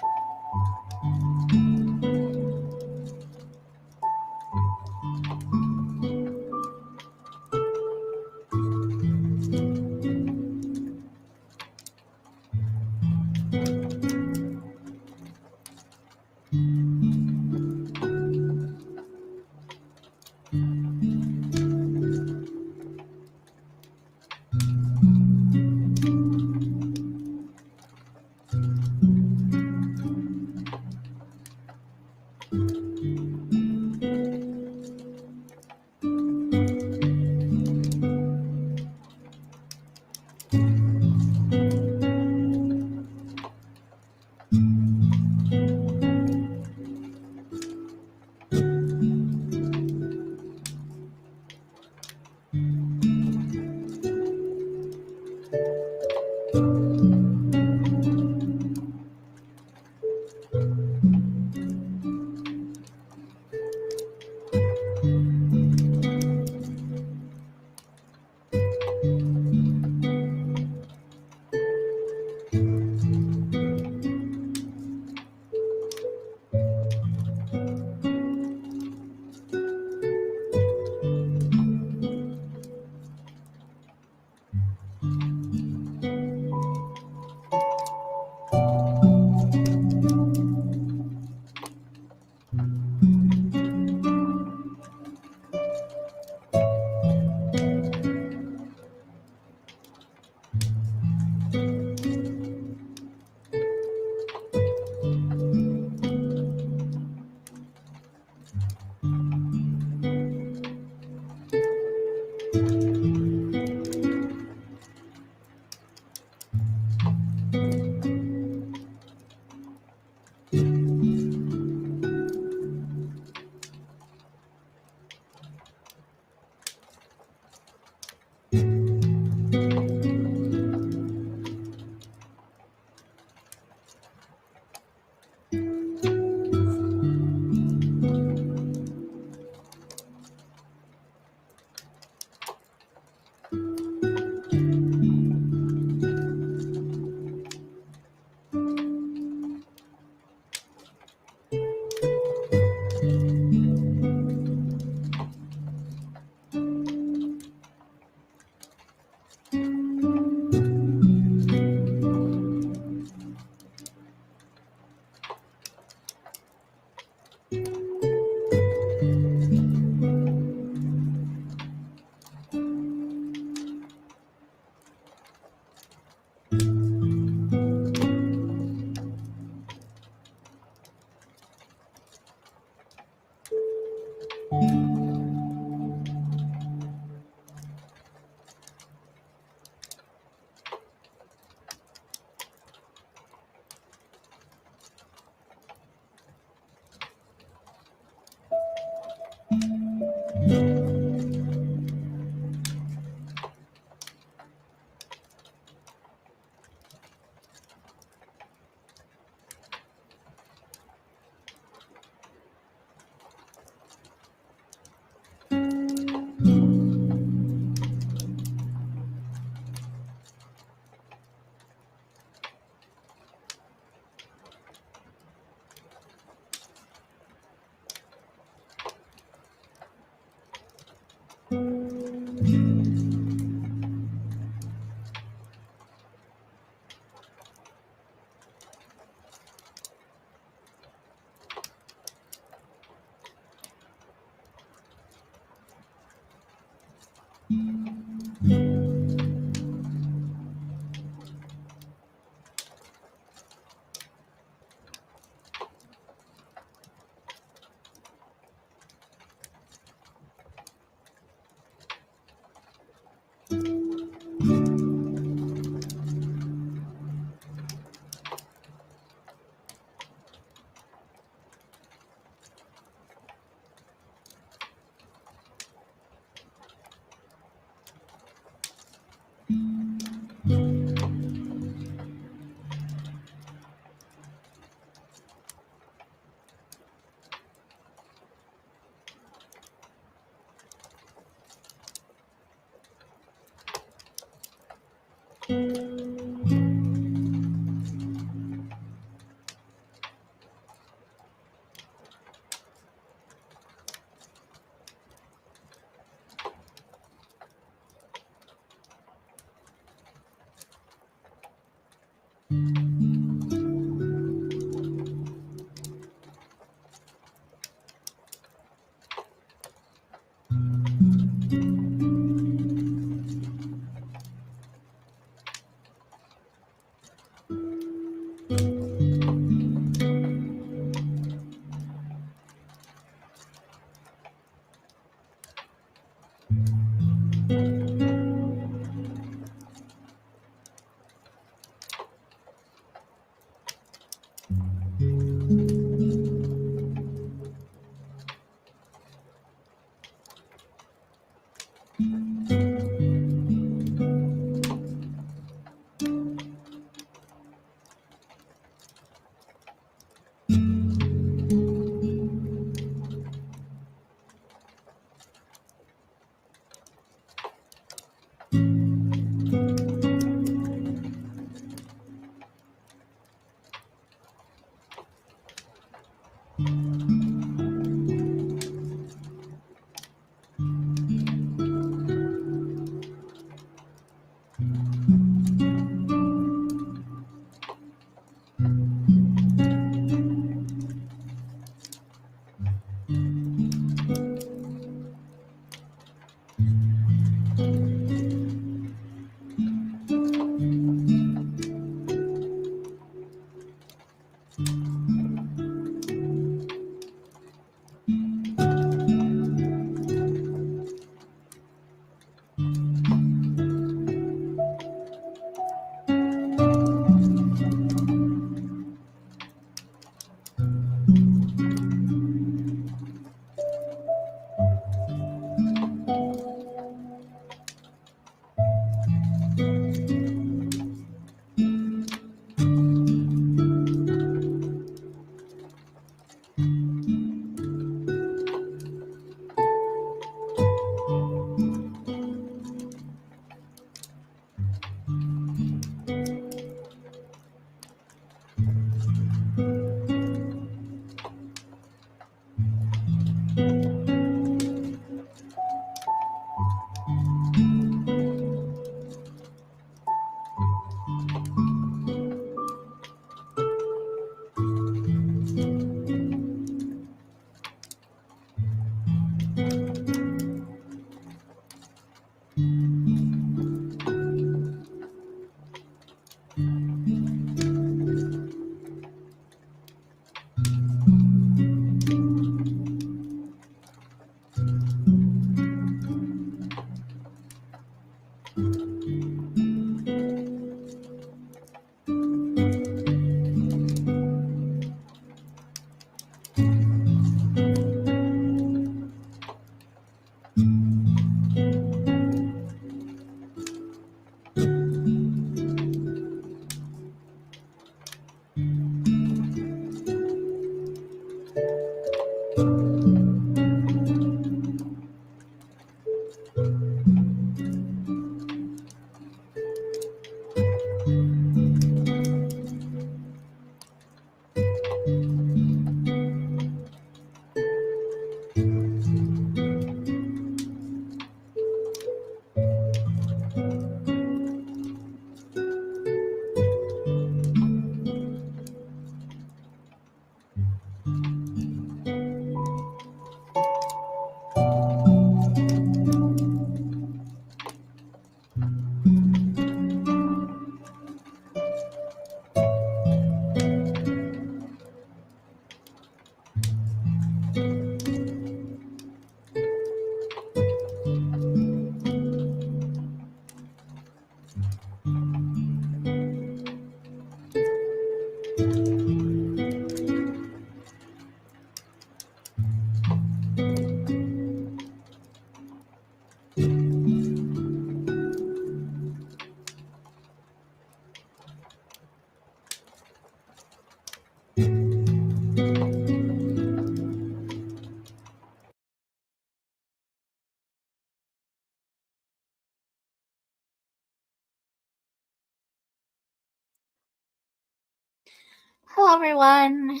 Hello, everyone.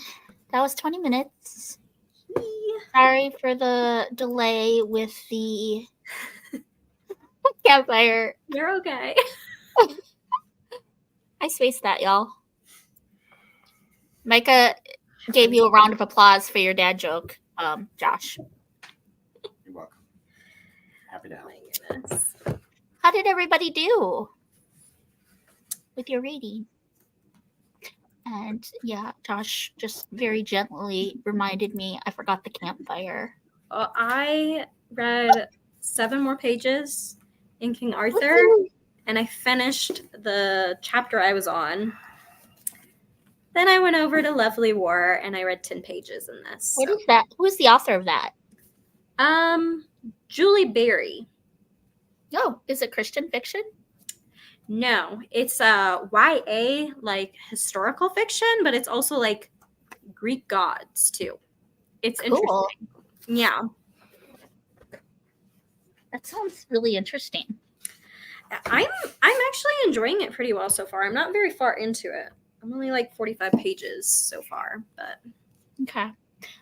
That was 20 minutes. Sorry for the delay with the campfire. You're okay. I spaced that, y'all. Micah gave you a round of applause for your dad joke, Josh. You're welcome. Happy to Oh help. my goodness. How did everybody do with your reading? And yeah, Josh just very gently reminded me I forgot the campfire. I read 7 more pages in King Arthur, and I finished the chapter I was on. Then I went over to Lovely War, and I read 10 pages in this. What is that? Who is the author of that? Julie Berry. Oh, is it Christian fiction? No, it's YA, like historical fiction, but it's also like Greek gods too. It's Cool. interesting. Yeah. That sounds really interesting. I'm actually enjoying it pretty well so far. I'm not very far into it. I'm only like 45 pages so far, but Okay.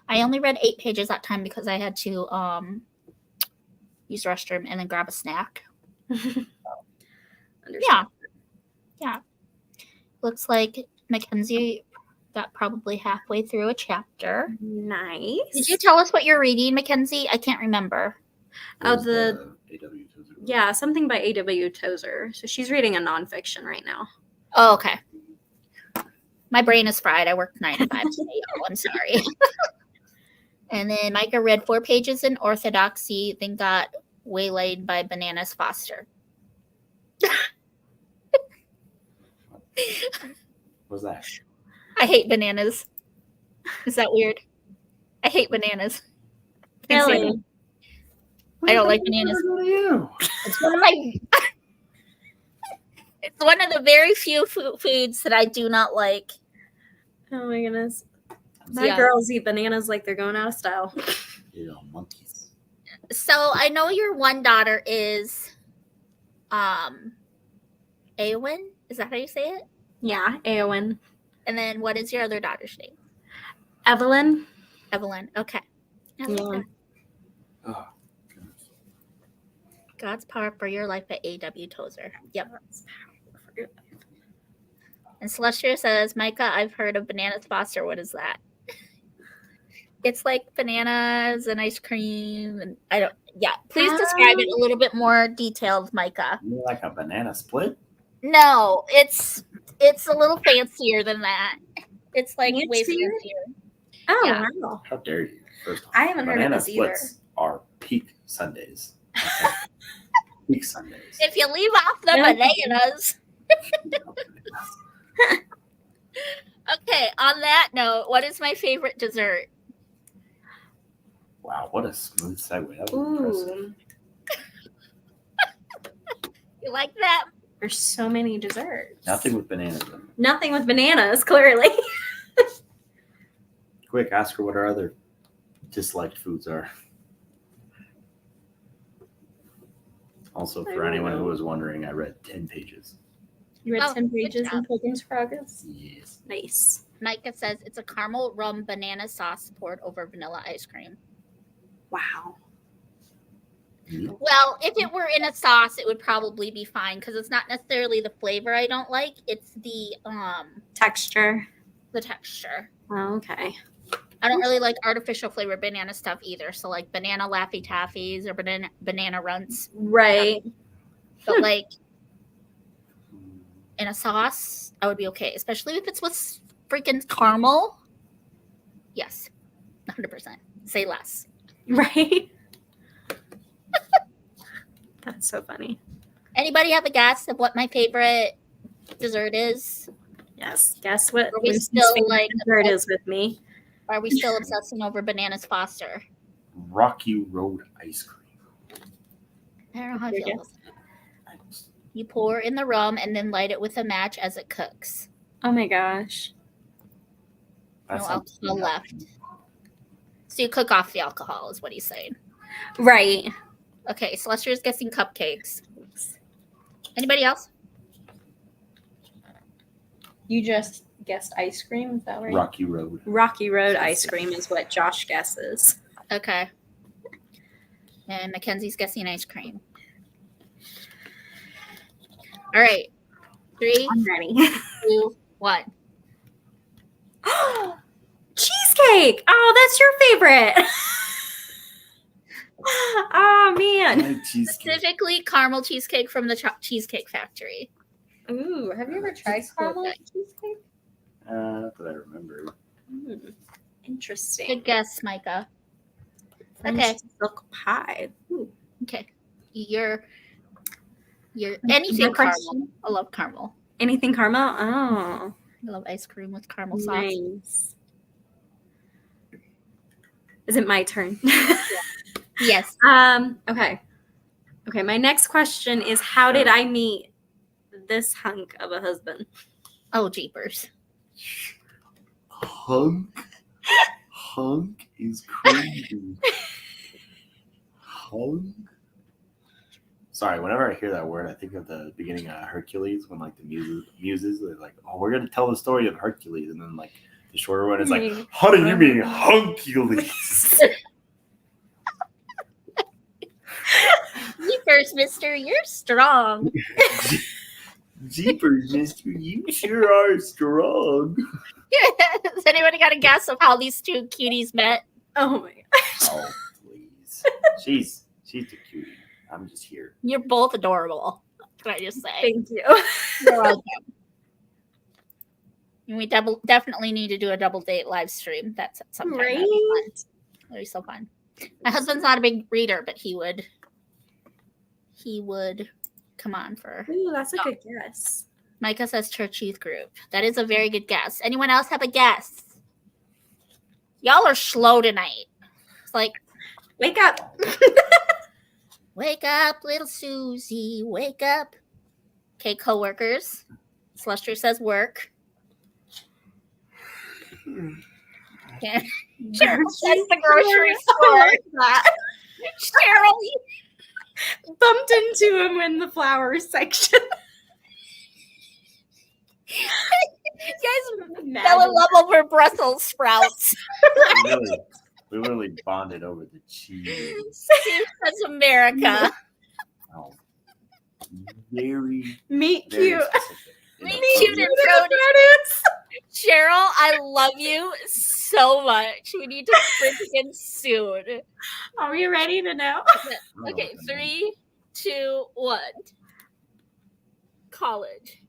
I only read 8 pages that time because I had to use the restroom and then grab a snack. Yeah. Looks like Mackenzie got probably halfway through a chapter. Nice. Did you tell us what you're reading, Mackenzie? I can't remember. Oh, There's the A.W. Tozer. Yeah, something by A.W. Tozer. So she's reading a nonfiction right now. Oh, okay. My brain is fried. I worked 9 to 5 today. Oh, I'm sorry. And then Micah read 4 pages in Orthodoxy, then got waylaid by Bananas Foster. What's that? I hate bananas. Is that weird? I hate bananas. Really? I don't like bananas. It's one of my. It's one of the very few foods that I do not like. Oh my goodness. My Yeah. girls eat bananas like they're going out of style. You know, monkeys. So I know your one daughter is, Awen. Is that how you say it? Yeah, Aowen. And then what is your other daughter's name? Evelyn. Evelyn. Okay. I like Yeah. that. Oh, goodness. God's Power for Your Life by A.W. Tozer. Yep. And Celestia says, Micah, I've heard of Bananas Foster. What is that? It's like bananas and ice cream. And I don't, yeah. Please describe it a little bit more detailed, Micah. You like a banana split? No, it's a little fancier than that. It's like way Fancier? fancier. Oh, Yeah. wow. How dare you? First off, I haven't heard of banana this either. splits are peak Sundays. Okay? Peak Sundays. If you leave off the bananas. Okay, on that note, what is my favorite dessert? Wow, what a smooth segue. That was impressive. Ooh. You like that? There's so many desserts. Nothing with bananas in it. Nothing with bananas, clearly. Quick, ask her what her other disliked foods are. Also, for anyone who was wondering, I read 10 pages. You read Oh, 10 good pages job. in Pilgrim's Progress? Yes. Nice. Micah says it's a caramel rum banana sauce poured over vanilla ice cream. Wow. Yeah. Well, if it were in a sauce, it would probably be fine because it's not necessarily the flavor I don't like. It's the Texture. texture. Oh, okay. I don't really like artificial flavored banana stuff either. So like banana Laffy Taffies or banana runts. Right. But like in a sauce, I would be okay, especially if it's with freaking caramel. Yes, 100%. Say less. Right. That's so funny. Anybody have a guess of what my favorite dessert is? Yes. Guess what? Are we Lucy's still, favorite like, dessert is with me. Are we still obsessing over Bananas Foster? Rocky Road ice cream. I don't know how I Your feel. guess? About that. You pour in the rum and then light it with a match as it cooks. Oh my gosh. That No sounds alcohol left. So you cook off the alcohol, is what he's saying. Right. Okay, Celestia's guessing cupcakes. Anybody else? You just guessed ice cream, is that right? Rocky Road. Rocky Road ice cream is what Josh guesses. Okay. And Mackenzie's guessing ice cream. All right. 3, I'm ready. 2, 1. Cheesecake. Oh, that's your favorite. Oh man. I like cheesecake. Specifically, caramel cheesecake from the Cheesecake Factory. Ooh, have you ever tried It's so caramel good. cheesecake? Not that I remember. Interesting. Good guess, Micah. French Okay. silk pie. Ooh. Okay. You're anything My caramel. question? I love caramel. Anything caramel? Oh, I love ice cream with caramel sauce. nice. Is it my turn? Yes. Okay. Okay, my next question is, how did I meet this hunk of a husband? Oh, jeepers. Hunk is crazy. Hunk. Sorry, whenever I hear that word, I think of the beginning of Hercules when like the muses they're like, oh, we're gonna tell the story of Hercules, and then like the shorter one is like, how do you mean Huncules? Jeepers, mister, you're strong. Jeepers, mister, you sure are strong. Has anybody got a guess of how these two cuties met? Oh my gosh. Oh, please. She's the cutie. I'm just here. You're both adorable. Can I just say? Thank you. You're welcome. And we definitely need to do a double date live stream. That's sometime. Right? That'd be so fun. My husband's not a big reader, but he would come on for. Ooh, that's a good guess. Micah says church youth group. That is a very good guess. Anyone else have a guess? Y'all are slow tonight. It's like, Wake up. wake up, little Susie, wake up. Okay, coworkers. Celestia says work. Yeah. Cheryl says the grocery store. Cheryl, Bumped into him in the flowers section. you guys fell in love over Brussels sprouts. We really bonded over the cheese. Steve says America. Oh, very, Meet very cute. specific. Meet cute and produce. Cheryl, I love you so much. We need to sprint again soon. Are we ready to know? Okay, 3, 2, 1. College.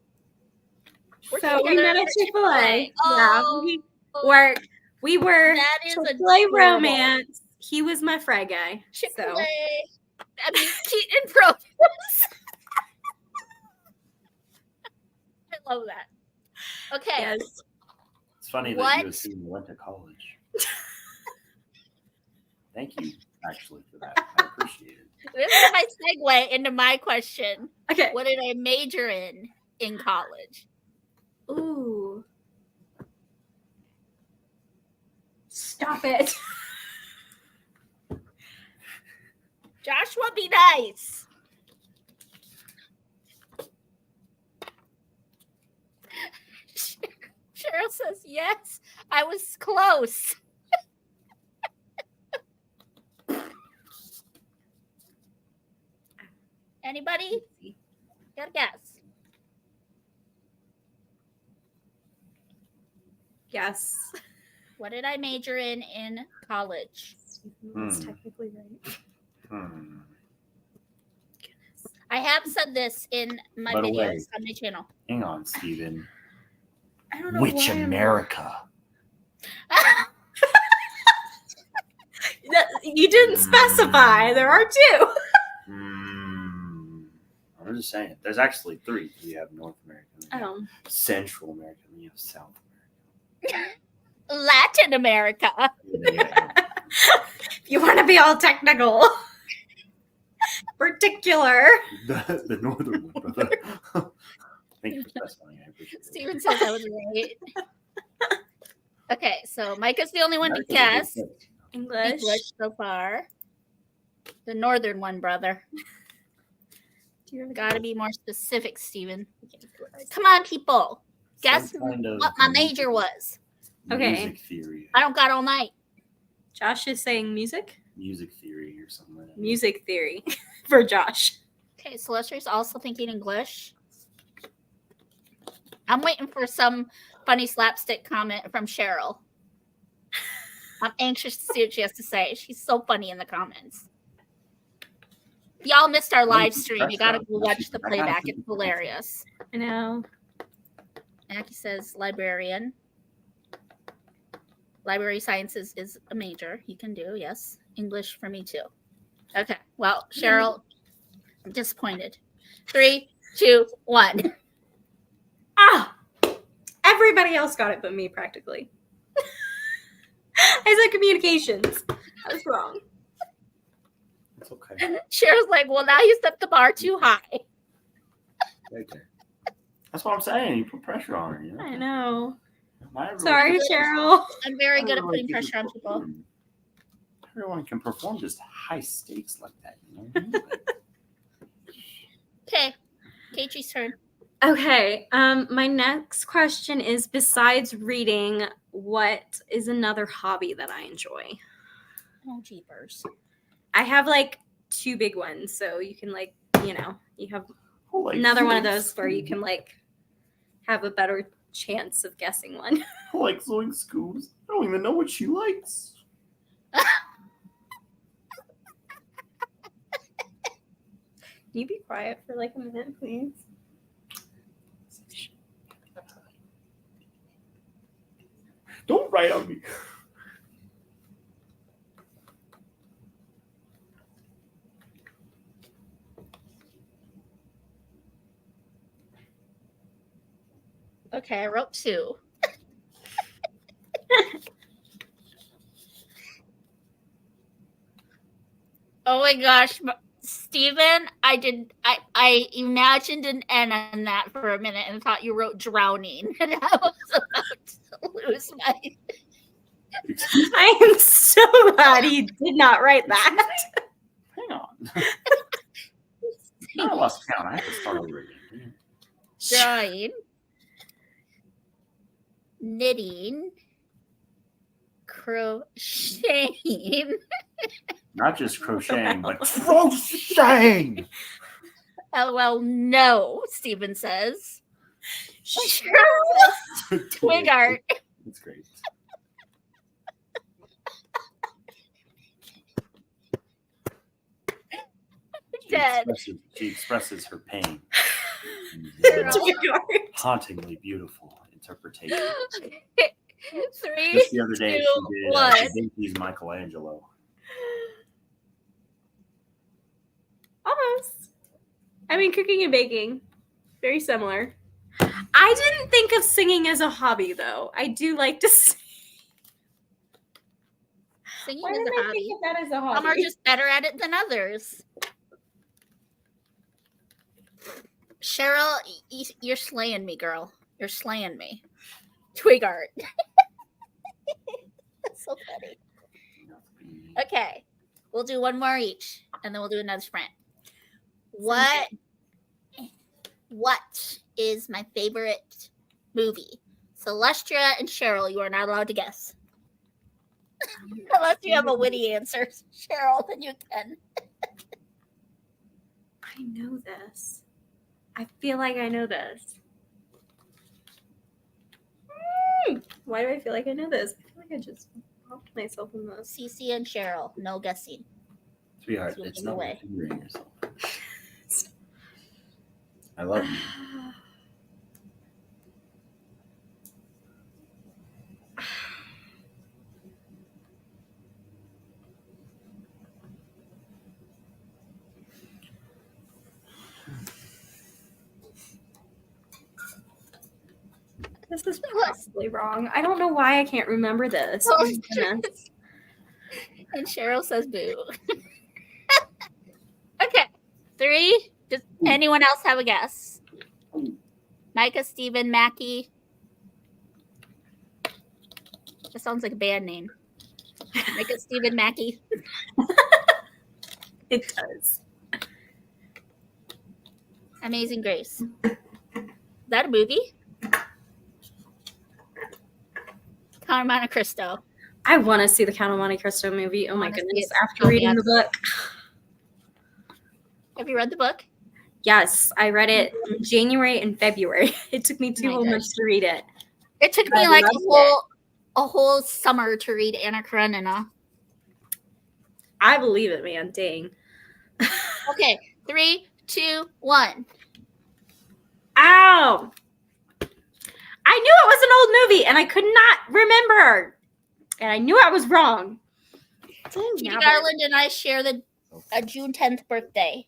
We're So we together met at at Chick-fil-A. Oh, Yeah, we were that is Chick-fil-A adorable. romance. He was my fry guy. Chick-fil-A. So. I mean, cute and produce. I love that. Okay. Yes. It's funny What? that you assume you went to college. Thank you, actually, for that. I appreciate it. This is my segue into my question. Okay. What did I major in college? Ooh. Stop it. Joshua, be nice. Cheryl says yes. I was close. Anybody? Got a guess? Yes. What did I major in college? That's technically right. I have said this in my By the videos way, on my channel. Hang on, Steven. I don't know Which why America? You didn't specify. There are two. I'm just saying. There's actually 3. You have North America, you have Central America, and you have South America. Latin America. If you want to be all technical. Particular. The northern one, brother. Thank you for specifying. I appreciate it. Steven says I was right. Okay, so Micah's the only one to guess. English so far. The northern one, brother. Gotta be more specific, Steven. Come on, people. Guess what my major was. Okay. Music theory. I don't got all night. Josh is saying music? Music theory or something like that. Music theory for Josh. Okay, Celestia's also thinking English. I'm waiting for some funny slapstick comment from Cheryl. I'm anxious to see what she has to say. She's so funny in the comments. If y'all missed our live stream, you gotta go watch the playback. It's hilarious. I know. Mackie says librarian. Library sciences is a major you can do, yes. English for me too. Okay, well, Cheryl, I'm disappointed. 3, 2, 1. Ah! Everybody else got it but me, practically. I said communications. I was wrong. It's okay. Cheryl's like, well, now you set the bar too high. Right there. That's what I'm saying. You put pressure on her. You know? I know. Not everyone Sorry, can- Cheryl. I'm very not good at everyone putting can pressure on people. perform. Everyone can perform just high stakes like that. You know what I mean? Okay, Keiichi's turn. Okay. My next question is, besides reading, what is another hobby that I enjoy? Oh, jeepers. I have like 2 big ones, so you can you have Like another one of sewing those where you can have a better chance of guessing one. like sewing scoops. I don't even know what she likes. Can you be quiet for like a minute, please? Don't write on me. Okay, I wrote 2. Oh my gosh, Steven, I imagined an N on that for a minute and thought you wrote drowning, and I was about to lose my. I am so glad he did not write that. Hang on. Now I lost count. I have to start over again. Drawing, knitting, crocheting. Not just crocheting, but crocheting. LOL, no, Steven says. Twig art. That's great. Dead. She expresses her pain. Girl. Hauntingly beautiful interpretation. 3, Just the other day, 2, she did 1. Da Vinci's Michelangelo. Almost. I mean, cooking and baking, very similar. I didn't think of singing as a hobby, though. I do like to sing. Singing Why is did a I hobby. think of that as a hobby? Some are just better at it than others. Cheryl, you're slaying me, girl. You're slaying me. Twig art. That's so funny. Okay. We'll do one more each, and then we'll do another sprint. What is my favorite movie? Celestia and Cheryl, you are not allowed to guess. Unless you have a witty answer, Cheryl, then you can. I know this. I feel like I know this. Why do I feel like I know this? I feel like I just popped myself in this. Cece and Cheryl, no guessing. Sweetheart, It's it's moving not away. fingering yourself. I love you. This is possibly wrong. I don't know why I can't remember this. Oh, Oh my goodness. And Cheryl says boo. Okay. 3. Does anyone else have a guess? Micah, Steven, Mackie. That sounds like a band name. Micah, Steven, Mackie. It does. Amazing Grace. Is that a movie? Count of Monte Cristo. I want to see the Count of Monte Cristo movie. Oh my Wanna see goodness. it After so reading bad. the book. Have you read the book? Yes, I read it in January and February. It took me 2 my whole gosh. months to read it. It took I me like loved a whole summer to read Anna Karenina. I believe it, man. Dang. Okay, 3, 2, 1. Ow! I knew it was an old movie, and I could not remember. And I knew I was wrong. Dang, Judy nabbit. Garland and I share a June 10th birthday.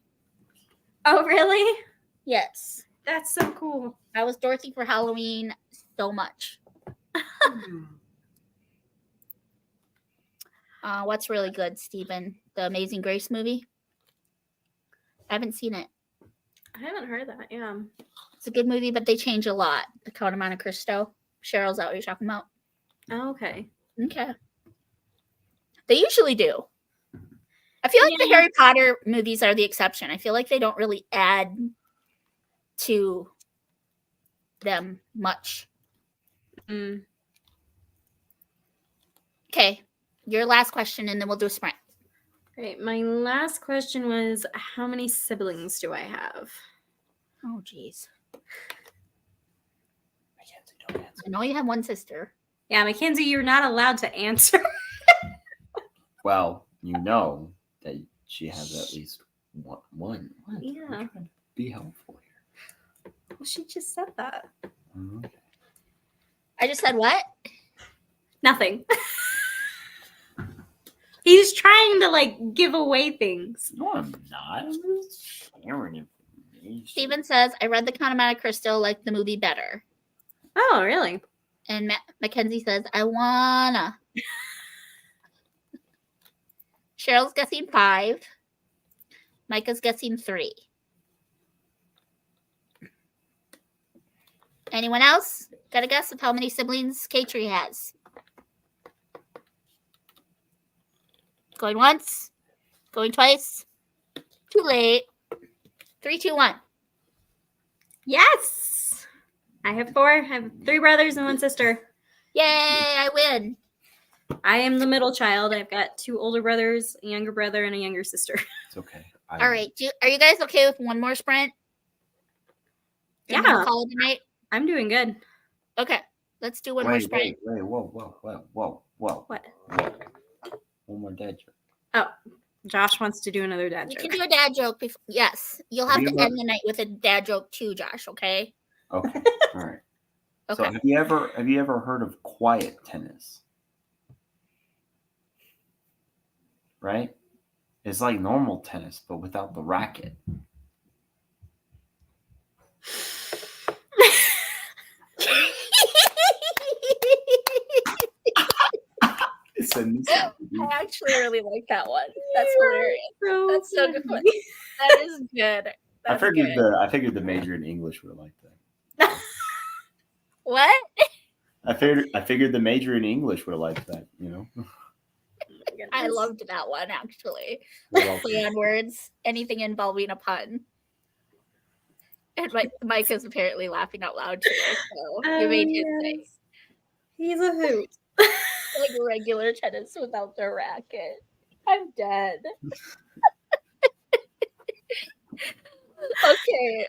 Oh, really? Yes. That's so cool. I was Dorothy for Halloween so much. What's really good, Stephen? The Amazing Grace movie? I haven't seen it. I haven't heard that, yeah. It's a good movie, but they change a lot. The Count of Monte Cristo. Cheryl's out what you're talking about. Oh, okay. Okay. They usually do. I feel like the Harry Potter movies are the exception. I feel like they don't really add to them much. Mm. Okay. Your last question, and then we'll do a sprint. Great. My last question was, how many siblings do I have? Oh, geez. Mackenzie, don't answer. I know you have one sister. Yeah, Mackenzie, you're not allowed to answer. Well, you know that she has at least one. Yeah. I'm trying to be helpful here. Well, she just said that. Okay. I just said what? Nothing. He's trying to, like, give away things. No, I'm not. I'm just sharing information. Steven says, I read The Count of Monte Cristo, like the movie better. Oh, really? And Mackenzie says, I wanna. Cheryl's guessing 5. Micah's guessing 3. Anyone else? Got a guess of how many siblings Caitri has? Going once. Going twice. Too late. 3, 2, 1. Yes! I have 4. I have 3 brothers and 1 sister. Yay, I win. I am the middle child. I've got 2 older brothers, a younger brother, and a younger sister. It's okay. All right. Are you guys okay with one more sprint? And then Yeah. we'll call it a night? I'm doing good. Okay. Let's do one more sprint. Wait, whoa. What? Whoa. One more dad joke. Oh, Josh wants to do another dad You joke. can do a dad joke. Yes. You'll have to end the night with a dad joke too, Josh, okay? Okay. All right. Okay. So have you ever heard of quiet tennis? Right? It's like normal tennis, but without the racket. I actually really like that one. That's hilarious. That's so good. That is good. That's I figured the major in English would have liked that. What? I figured the major in English would have liked that, you know. I loved that one actually. You're welcome. Play on words, anything involving a pun. And Mike is apparently laughing out loud too. So you made his day. He's a hoot. Like regular tennis without the racket. I'm dead. Okay,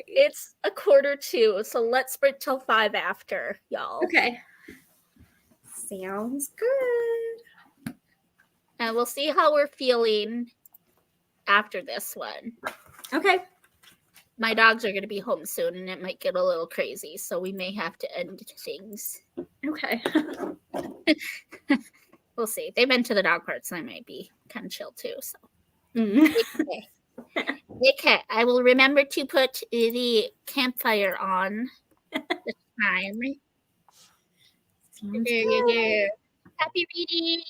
it's 1:45, so let's sprint till 5 after, y'all. Okay. Sounds good. And we'll see how we're feeling after this one. Okay. My dogs are going to be home soon, and it might get a little crazy, so we may have to end things. Okay. We'll see. They've been to the dog park, so I might be kind of chill too. So, okay. I will remember to put the campfire on the time. There you go. Happy reading.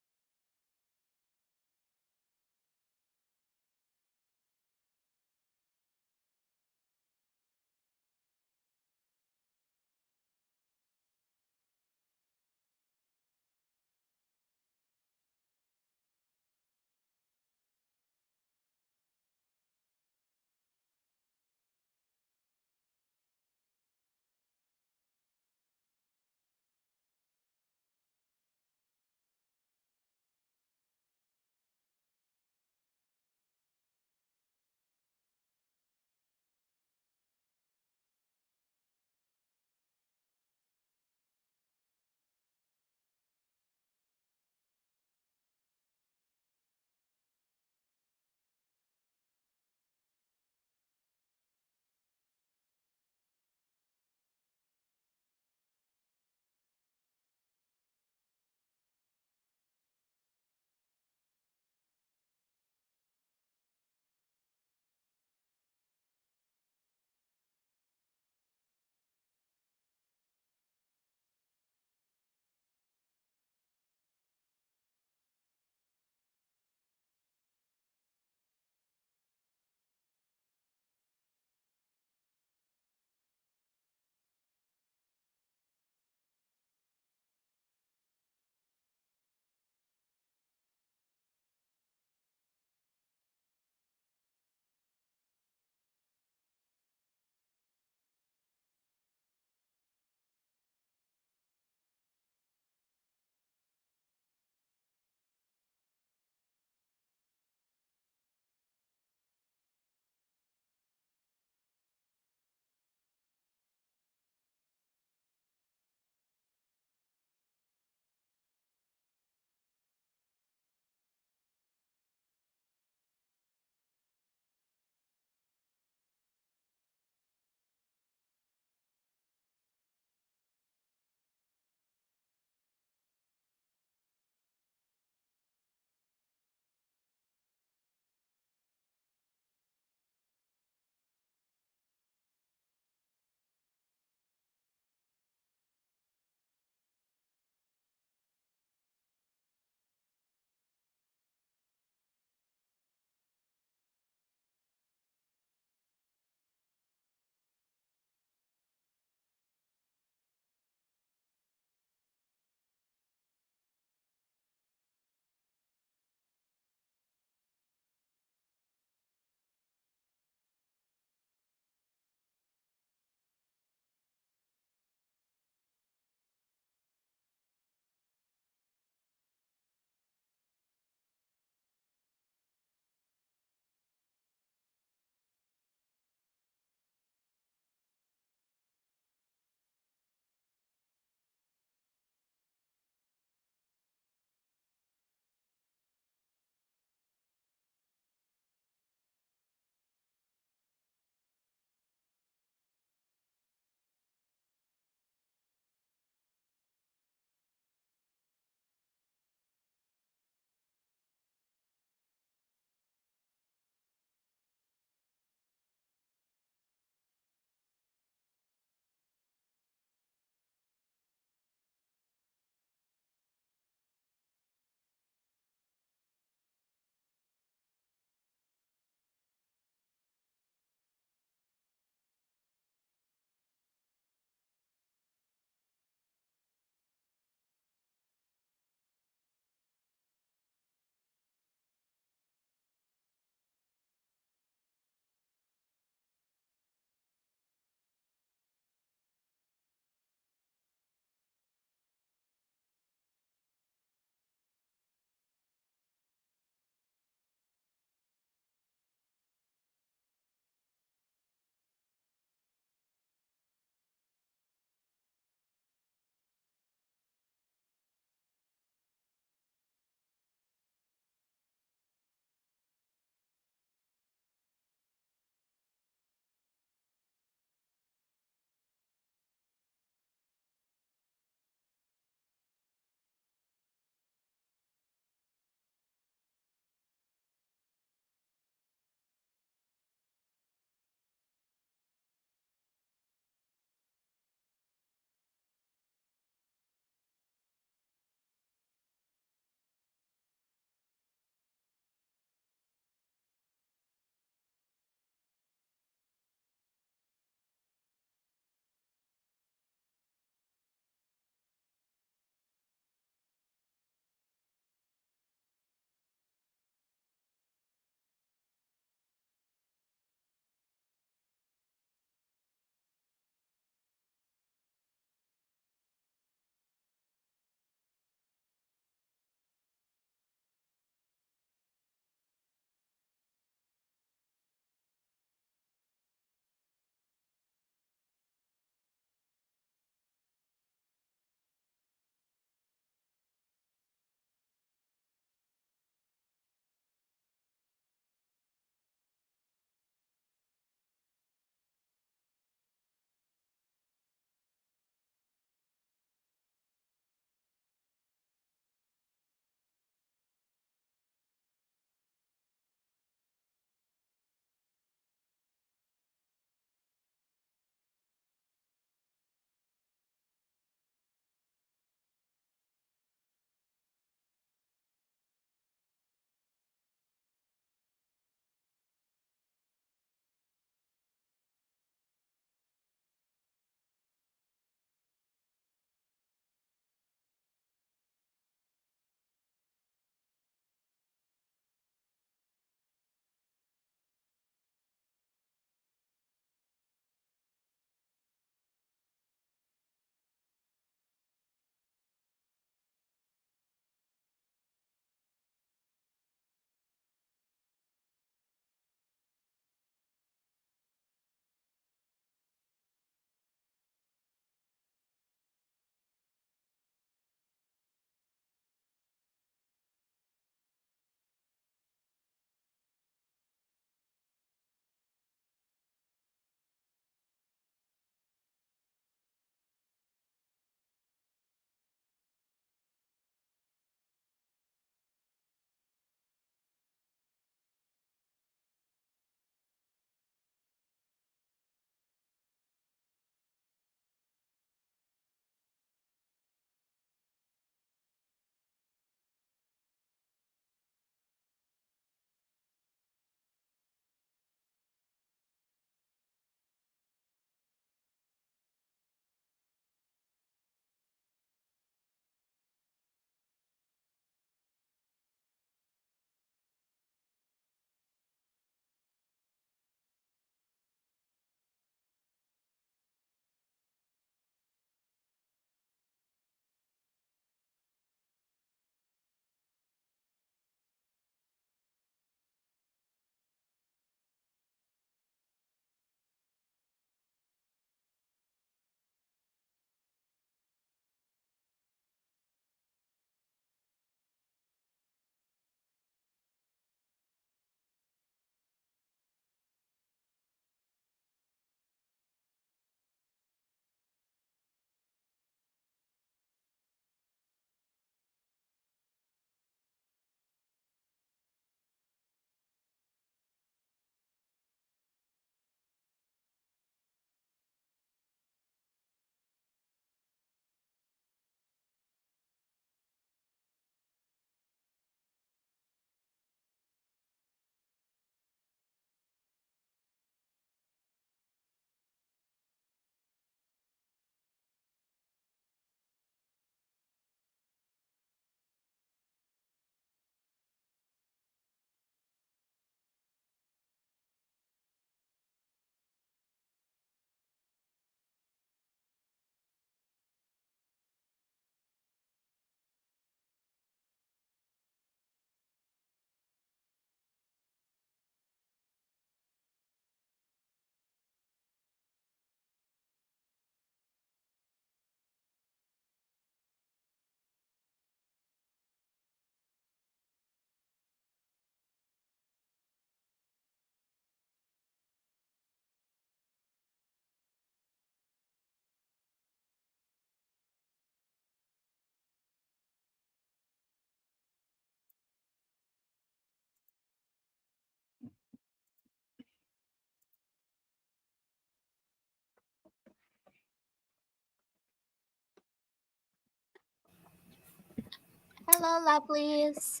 Hello, lovelies.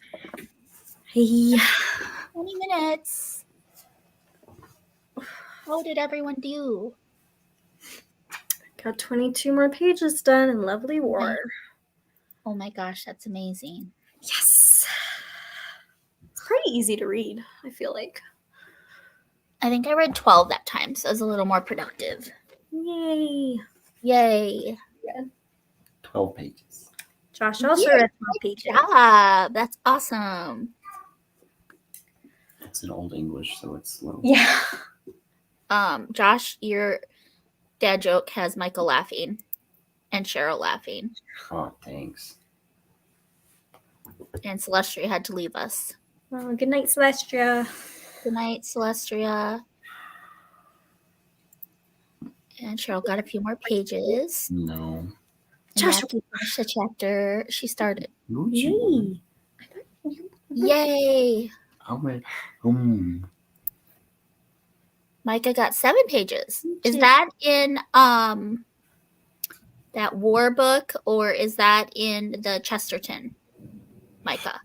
Hey. 20 minutes. How did everyone do? Got 22 more pages done in Lovely War. Oh my gosh, that's amazing. Yes. It's pretty easy to read, I feel like. I think I read 12 that time, so it was a little more productive. Yay. Yay. 12 pages. Josh also read 12 pages. Yeah, that's awesome. It's in Old English, so it's slow. Yeah. Josh, your dad joke has Michael laughing and Cheryl laughing. Oh, thanks. And Celestria had to leave us. Well, good night, Celestia. Good night, Celestria. And Cheryl got a few more pages. No. And Josh, Mackie finished the chapter she started. Yay. Yay! How many? Micah got 7 pages. Is too. that in that war book, or is that in the Chesterton, Micah?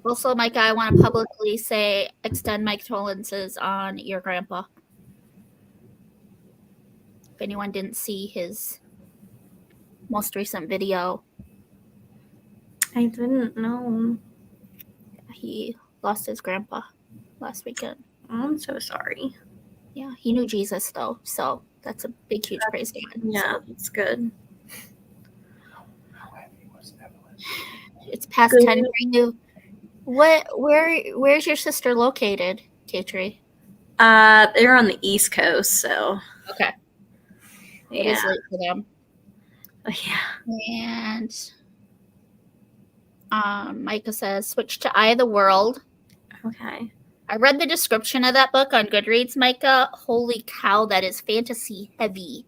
Also, Micah, I want to publicly say extend my condolences on your grandpa. If anyone didn't see his most recent video, I didn't know. he lost his grandpa last weekend. I'm so sorry. Yeah, he knew Jesus though, so that's a big, huge praise to God. Yeah, So it's good. How heavy was Evelyn? it's past 10 for you. Where's your sister located, Caitri? They're on the East Coast, so Okay. It is late for them. Yeah. And Micah says, switch to Eye of the World. Okay. I read the description of that book on Goodreads, Micah. Holy cow, that is fantasy heavy.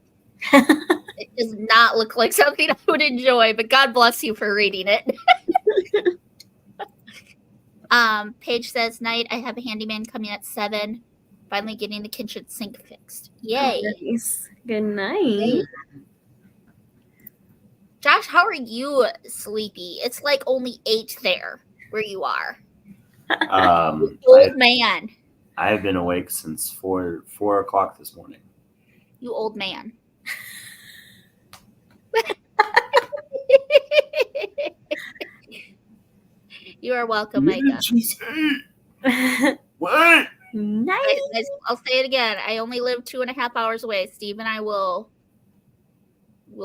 It does not look like something I would enjoy, but God bless you for reading it. Paige says, night, I have a handyman coming at 7. Finally getting the kitchen sink fixed. Yay. Nice. Good night. Josh, how are you sleepy? It's like only 8 there where you are. Old man. I have been awake since 4 o'clock this morning. You old man. You are welcome, Micah. What? Nice. I'll say it again. I only live 2.5 hours away. Steve and I will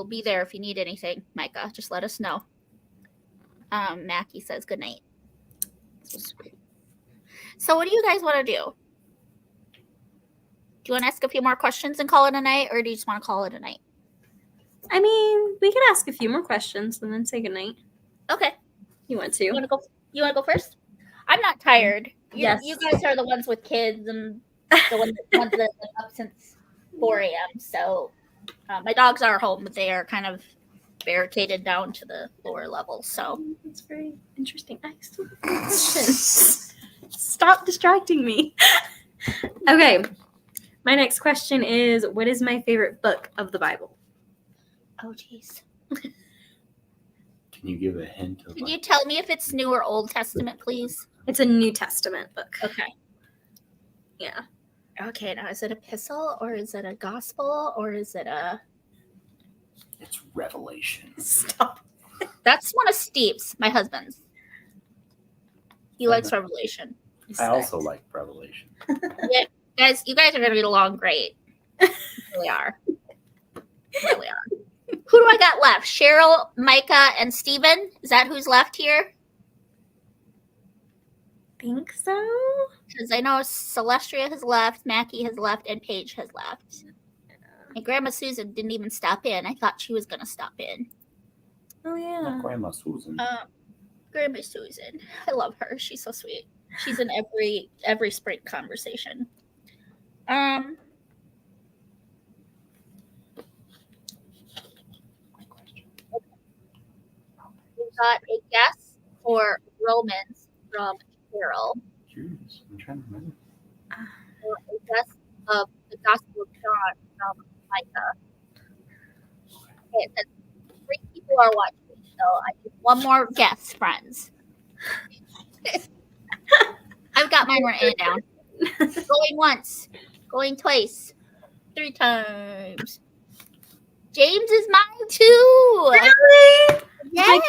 be there if you need anything, Micah. Just let us know. Mackie says good night. So sweet. So what do you guys want to do? Do you want to ask a few more questions and call it a night, or do you just want to call it a night? I mean, we could ask a few more questions and then say goodnight. Okay. You want to? You want to go first? I'm not tired. Yes. You guys are the ones with kids and the ones that are up since 4 a.m. So my dogs are home, but they are kind of barricaded down to the lower level. So That's very interesting. Stop distracting me. Okay. My next question is, what is my favorite book of the Bible? oh geez. Can you give a hint of Can you tell me if it's New or Old Testament, please? It's a New Testament book. Okay. Yeah. Okay, now is it epistle or is it a gospel or is it a... It's Revelation. Stop. That's one of Steve's, my husband's. He likes Revelation. I also like Revelation. Yeah, guys, you guys are going to get along great. You really are. You really are. Who do I got left? Cheryl, Micah, and Steven? Is that who's left here? Think so? Because I know Celestria has left, Mackie has left, and Paige has left. And Grandma Susan didn't even stop in. I thought she was going to stop in. Oh, yeah. Not Grandma Susan. Grandma Susan. I love her. She's so sweet. She's in every spring conversation. We got a guess for Romans from Carol. Curious. I'm trying to remember. Or a guess of the Gospel of John from Micah. Okay, it says 3 people are watching, so I need one more guess, friends. I've got mine written down. Going once, going twice, 3 times. James is mine too. Really? Yes.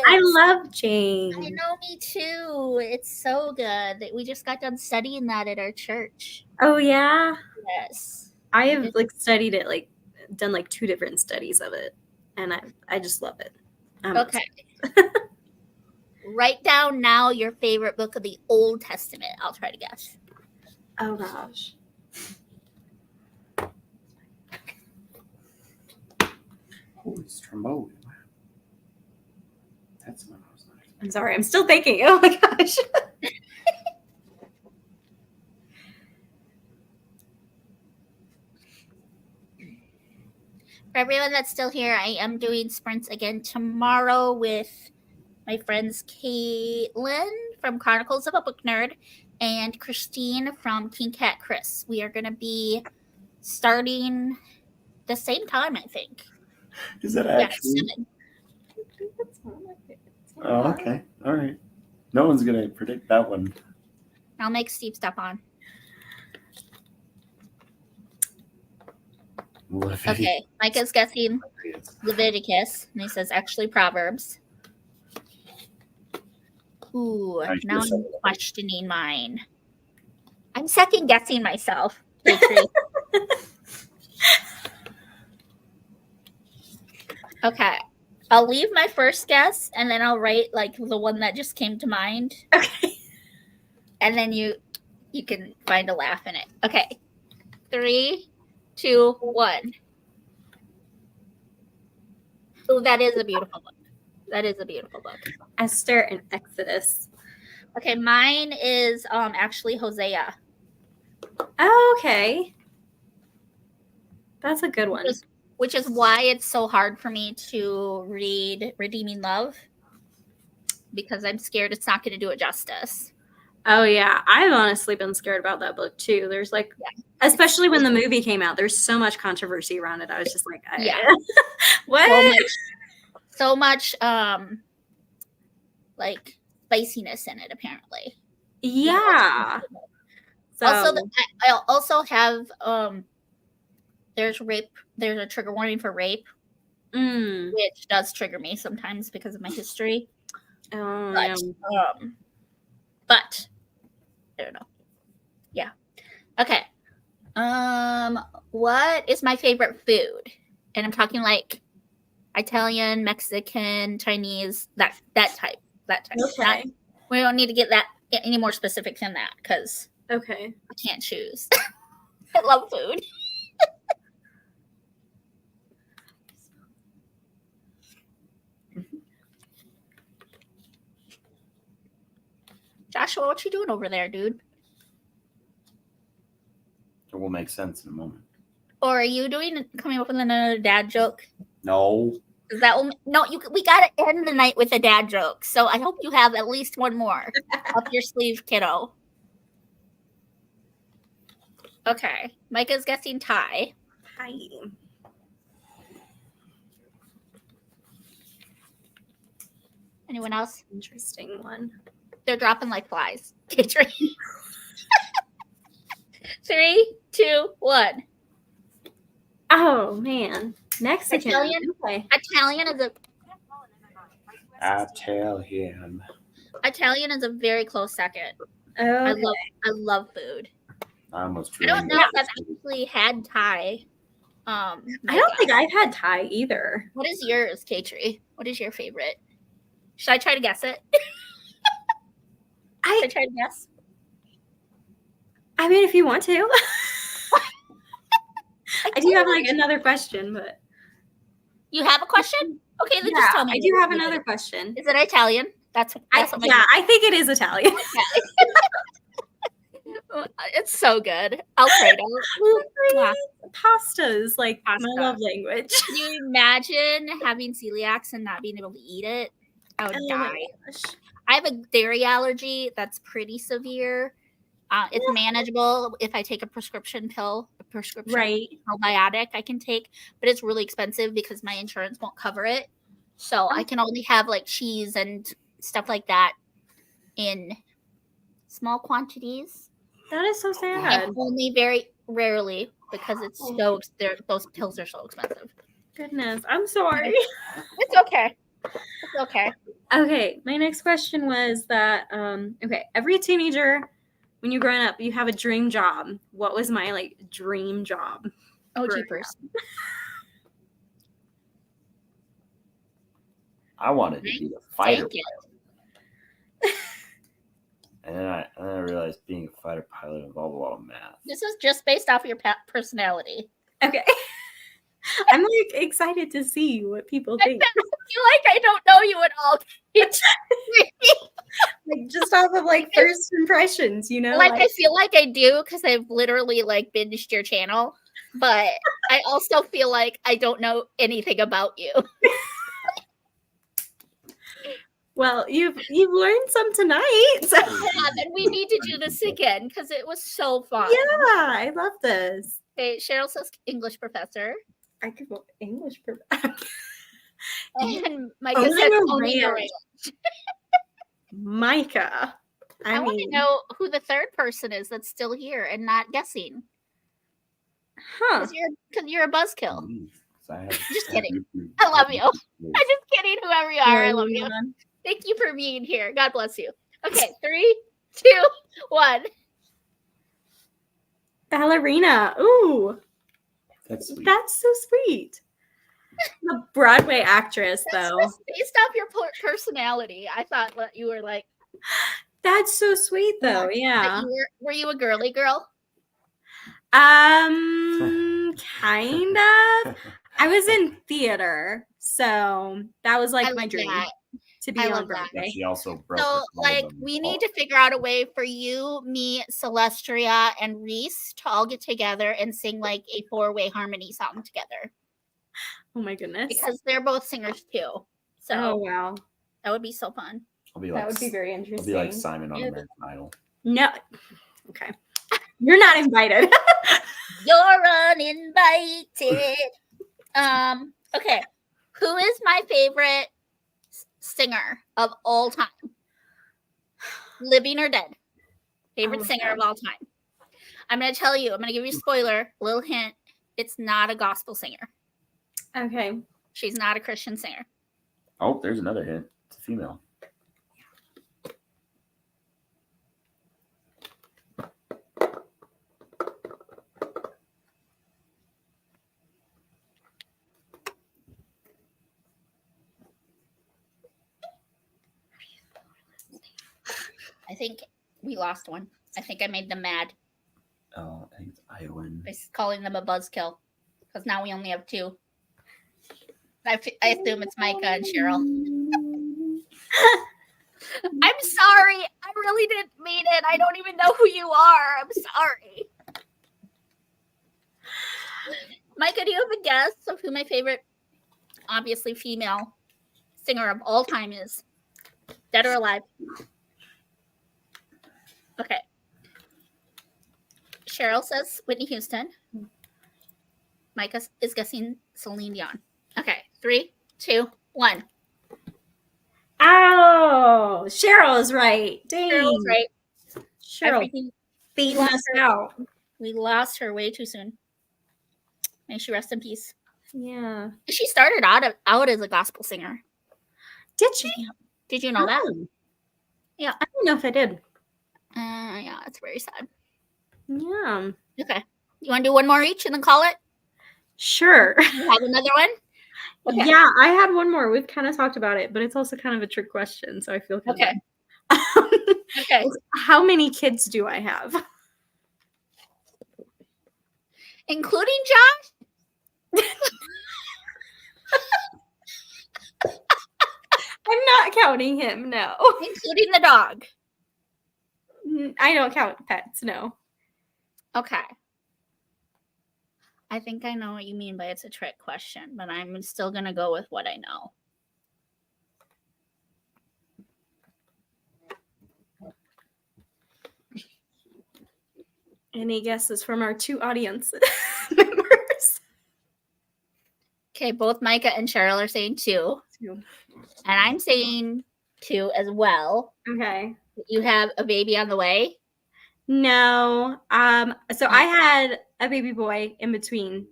I love James. I know, me too. It's so good. We just got done studying that at our church. Oh yeah. Yes. I have studied it, done 2 different studies of it, and I just love it. Okay. Write down now your favorite book of the Old Testament. I'll try to guess. Oh gosh. Oh, it's trombone. That's one I was not expecting. I'm sorry. I'm still thinking. Oh my gosh. For everyone that's still here, I am doing sprints again tomorrow with my friends Caitlin from Chronicles of a Book Nerd and Christine from King Cat Chris. We are going to be starting the same time, I think. Is that actually? Yeah, Oh, okay. All right. No one's going to predict that one. I'll make Steve step on. Okay, Micah's guessing Leviticus, and he says actually Proverbs. Ooh, now I'm questioning mine. I'm second guessing myself. Okay, I'll leave my first guess, and then I'll write the one that just came to mind. Okay. And then you can find a laugh in it. Okay, 3, 2, 1. Oh, that is a beautiful book. That is a beautiful book. Esther and Exodus. Okay, mine is actually Hosea. Oh, okay. That's a good one. Which is why it's so hard for me to read Redeeming Love, because I'm scared it's not going to do it justice. Oh yeah, I've honestly been scared about that book too. There's especially when the movie came out, there's so much controversy around it. I was just like, what? So much spiciness in it, apparently. Yeah. So I also have there's rape. There's a trigger warning for rape, which does trigger me sometimes because of my history. Oh, but I don't know. Yeah. Okay. What is my favorite food? And I'm talking Italian, Mexican, Chinese, that type. Okay. We don't need to get any more specific than that, because I can't choose. I love food. Joshua, what you doing over there, dude? It will make sense in a moment. Or are you coming up with another dad joke? No. We gotta end the night with a dad joke. So I hope you have at least one more up your sleeve, kiddo. Okay, Micah's guessing tie. Hi. Anyone else? Interesting one. They're dropping like flies. Caitri. 3, 2, 1. Oh man, Mexican. Italian. Okay. Italian is Italian is a very close second. Okay. I love food. I almost. I don't know if I've actually had Thai. I don't think I've had Thai either. What is yours, Caitri? What is your favorite? Should I try to guess it? Should I try to guess? I mean, if you want to. I do have another question, but you have a question? Okay, then just tell me. I do have another question. Is it Italian? That's what I think it is Italian. It's so good. Alfredo. Pastas, my love language. Can you imagine having celiacs and not being able to eat it? I would die. I have a dairy allergy that's pretty severe. It's manageable if I take a prescription probiotic I can take, but it's really expensive because my insurance won't cover it. So I can only have like cheese and stuff like that in small quantities. That is so sad. And only very rarely because it's those pills are so expensive. Goodness, I'm sorry. It's okay. It's okay. Okay, my next question was that okay, every teenager when you're growing up, you have a dream job. What was my like dream job? Oh, jeepers. I wanted to be a fighter pilot. And then I realized being a fighter pilot involved a lot of math. This is just based off your personality. Okay. I'm like excited to see what people think. I feel like I don't know you at all. Like just off of like first impressions, you know? Like I feel like I do because I've literally like binged your channel, but I also feel like I don't know anything about you. Well, you've learned some tonight. So. Yeah, then we need to do this again because it was so fun. Yeah, I love this. Okay, Cheryl says English professor. I could go English professor. And Micah said owning a ranch. Micah. I want to know who the third person is that's still here and not guessing. Huh. Because you're a buzzkill. Just kidding. YouTube. I love you. I'm just kidding, whoever you are. I love you. Man. Thank you for being here. God bless you. Okay, 3, 2, 1. Ballerina. Ooh. That's sweet. That's so sweet. The Broadway actress, though. That's based off your personality. I thought that you were like. That's so sweet, though. Yeah. Were you a girly girl? Kind of. I was in theater, so that was like my dream to be on Broadway. She also broke so, like, we need to figure out a way for you, me, Celestria, and Reese to all get together and sing like a 4-way harmony song together. Oh my goodness! Because they're both singers too. So, oh wow, that would be so fun. That would be very interesting. I'll be like Simon on American Idol. No, okay, you're not invited. You're uninvited. Okay. Who is my favorite singer of all time? Living or dead? Favorite singer of all time. I'm going to tell you. I'm going to give you a spoiler. Little hint. It's not a gospel singer. Okay. She's not a Christian singer. Oh, there's another hint. It's a female. I think we lost one. I think I made them mad. Oh, I think it's Iowan. By calling them a buzzkill. Because now we only have 2. I assume it's Micah and Cheryl. I'm sorry. I really didn't mean it. I don't even know who you are. I'm sorry. Micah, do you have a guess of who my favorite, obviously female, singer of all time is? Dead or alive? Okay. Cheryl says Whitney Houston. Micah is guessing Celine Dion. Okay, 3, 2, 1. Oh, Cheryl is right. Dang. Cheryl is right. Cheryl beating us out. We lost her way too soon. May she rest in peace. Yeah. She started out as a gospel singer. Did she? Did you know that? Yeah. I don't know if I did. Yeah, it's very sad. Yeah. Okay. You want to do one more each and then call it? Sure. You have another one? Okay. Yeah, I had one more. We've kind of talked about it, but it's also kind of a trick question, so I feel kind okay. Okay. How many kids do I have? Including Josh? I'm not counting him, no. Including the dog? I don't count pets, no. Okay. I think I know what you mean by it's a trick question, but I'm still going to go with what I know. Any guesses from our 2 audience members? Okay, both Micah and Cheryl are saying 2. 2. And I'm saying 2 as well. Okay. You have a baby on the way? No. So I had a baby boy in between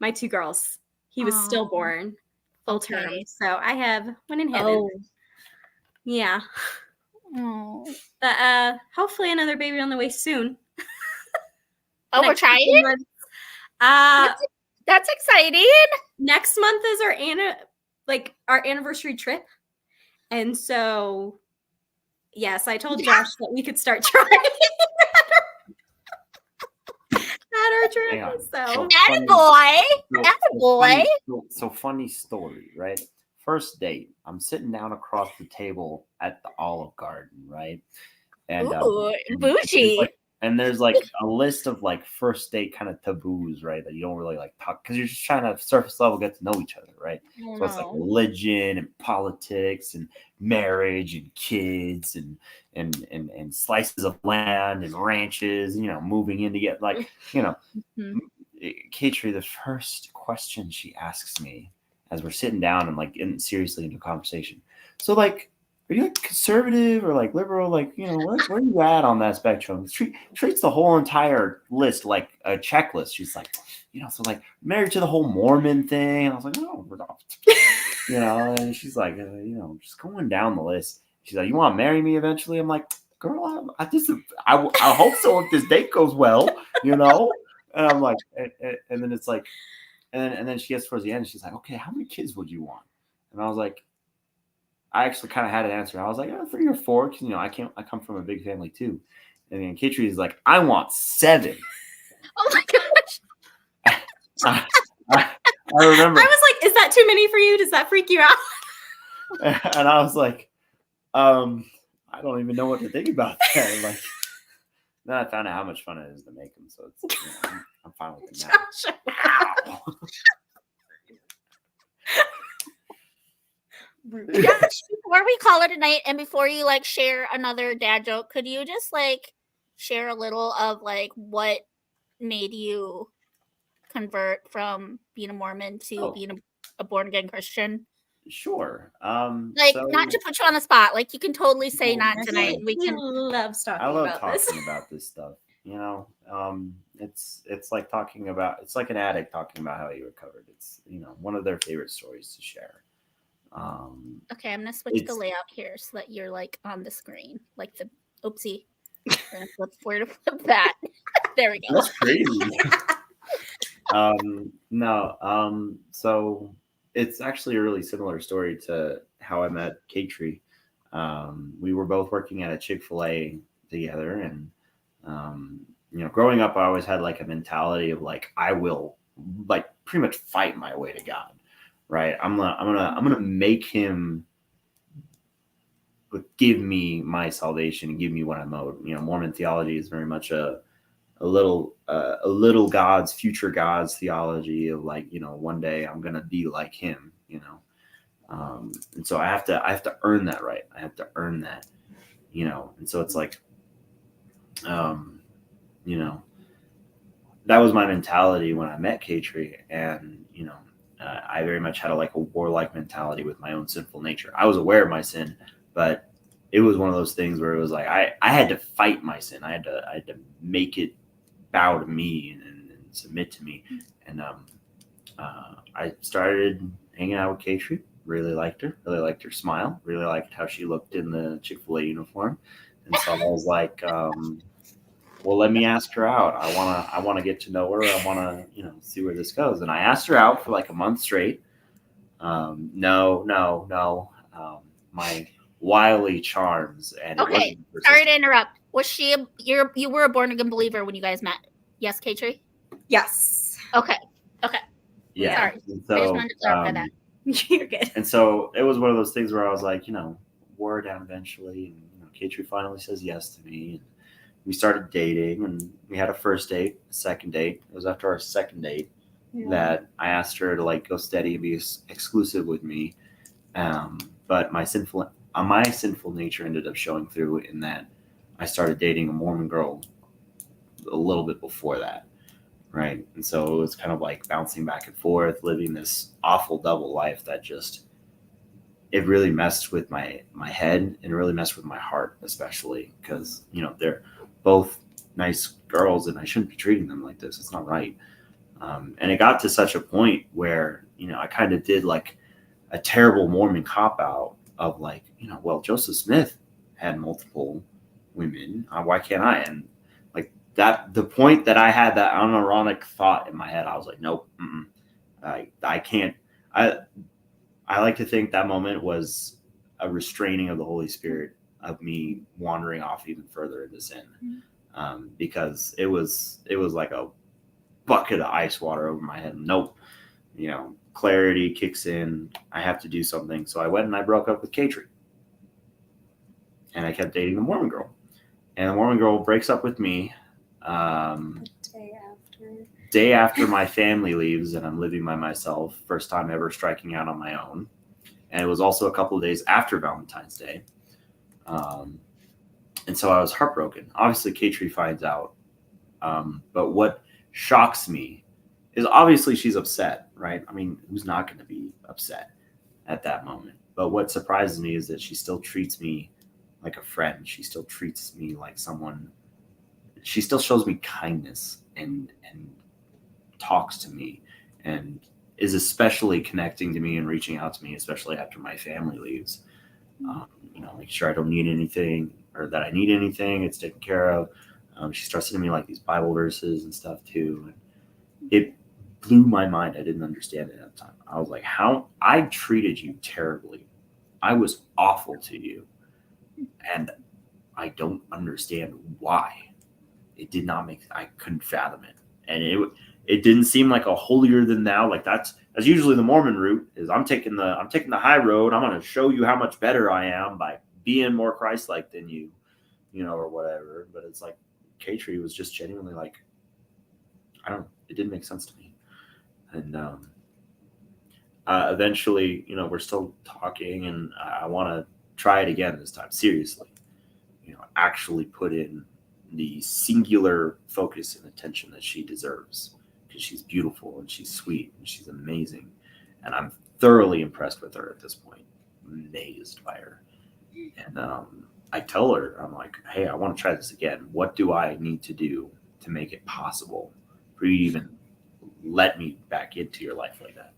my 2 girls. He was stillborn, full term. So I have one in heaven. Oh. Yeah. Oh. But hopefully another baby on the way soon. Oh, we're trying? That's exciting. Next month is our anniversary trip. And so yes, I told Josh that we could start trying at our trip. So Attaboy. So funny story, right? First date, I'm sitting down across the table at the Olive Garden, right? And bougie. and there's like a list of like first date kind of taboos, right? That you don't really like talk because you're just trying to surface level get to know each other, right? So it's like religion and politics and marriage and kids and slices of land and ranches, moving in to get like, Caitri, the first question she asks me as we're sitting down and like getting seriously into conversation. So like, are you like conservative or like liberal? Like, where are you at on that spectrum? Treats the whole entire list like a checklist. She's like, so like married to the whole Mormon thing. And I was like, oh, we're not, and she's like, just going down the list. She's like, you want to marry me eventually? I'm like, girl, I hope so if this date goes well, And I'm like, and then it's like, and then she gets towards the end. And she's like, okay, how many kids would you want? And I was like, I actually kind of had an answer. I was like, 3 or 4, because I come from a big family too. And then Caitri is like, I want 7. Oh my gosh! I remember. I was like, is that too many for you? Does that freak you out? And I was like, I don't even know what to think about that. Like, then I found out how much fun it is to make them, so it's I'm fine with it now. Josh, before we call it a night and before you like share another dad joke, could you just like share a little of like what made you convert from being a Mormon to being a born again Christian? Sure. Not to put you on the spot. Like you can totally say not tonight. We love talking about this stuff. It's like talking about. It's like an addict talking about how he recovered. It's one of their favorite stories to share. Okay, I'm gonna switch the layout here so that you're like on the screen, like the oopsie. Where to flip that? There we go. That's crazy. So it's actually a really similar story to how I met Caitri. We were both working at a Chick-fil-A together, and growing up, I always had like a mentality of like I will like pretty much fight my way to God. Right, I'm gonna make him give me my salvation and give me what I'm owed. Mormon theology is very much a little God's future God's theology of like one day I'm gonna be like him. And so I have to earn that right. I have to earn that. And so it's like, that was my mentality when I met Caitri, and I very much had a warlike mentality with my own sinful nature. I was aware of my sin, but it was one of those things where it was like I had to fight my sin. I had to make it bow to me and submit to me. And I started hanging out with Caitri. Really liked her smile. Really liked how she looked in the Chick-fil-A uniform. And so I was like, well, let me ask her out. I wanna get to know her. I wanna, see where this goes. And I asked her out for like a month straight. No. My wily charms and okay. Sorry to interrupt. Was she you were a born again believer when you guys met? Yes, Caitri? Yes. Okay. Yeah. Sorry. So, I just wanted to clarify that. You're good. And so it was one of those things where I was like, wore down eventually, and Caitri finally says yes to me. And we started dating, and we had a first date, a second date. It was after our second date that I asked her to like go steady and be exclusive with me. But my sinful nature ended up showing through in that I started dating a Mormon girl a little bit before that, right? And so it was kind of like bouncing back and forth, living this awful double life that just it really messed with my head and really messed with my heart, especially because they're both nice girls and I shouldn't be treating them like this. It's not right. And it got to such a point where I kind of did like a terrible Mormon cop out of like well, Joseph Smith had multiple women. Why can't I? And like that, the point that I had that unironic thought in my head, I was like, nope, I can't. I like to think that moment was a restraining of the Holy Spirit of me wandering off even further into sin, because it was like a bucket of ice water over my head. Nope, clarity kicks in. I have to do something. So I went and I broke up with Caitri, and I kept dating the Mormon girl, and the Mormon girl breaks up with me. Day after my family leaves and I'm living by myself, first time ever striking out on my own. And it was also a couple of days after Valentine's Day. And so I was heartbroken. Obviously, Caitri finds out. But what shocks me is obviously she's upset, right? I mean, who's not going to be upset at that moment? But what surprises me is that she still treats me like a friend. She still treats me like someone. She still shows me kindness and talks to me and is especially connecting to me and reaching out to me, especially after my family leaves. Make sure I don't need anything or that I need anything. It's taken care of. She starts sending me like these Bible verses and stuff too. And it blew my mind. I didn't understand it at the time. I was like, how I treated you terribly. I was awful to you. And I don't understand why. It did not I couldn't fathom it. And it didn't seem like a holier than thou. Like that's usually the Mormon route is I'm taking the high road. I'm going to show you how much better I am by being more Christ-like than you, or whatever. But it's like Caitri was just genuinely like, I don't know. It didn't make sense to me. And eventually, we're still talking, and I want to try it again this time, seriously. Actually put in the singular focus and attention that she deserves, because she's beautiful and she's sweet and she's amazing, and I'm thoroughly impressed with her at this point, amazed by her. And I tell her, I'm like, hey, I want to try this again. What do I need to do to make it possible for you to even let me back into your life like that?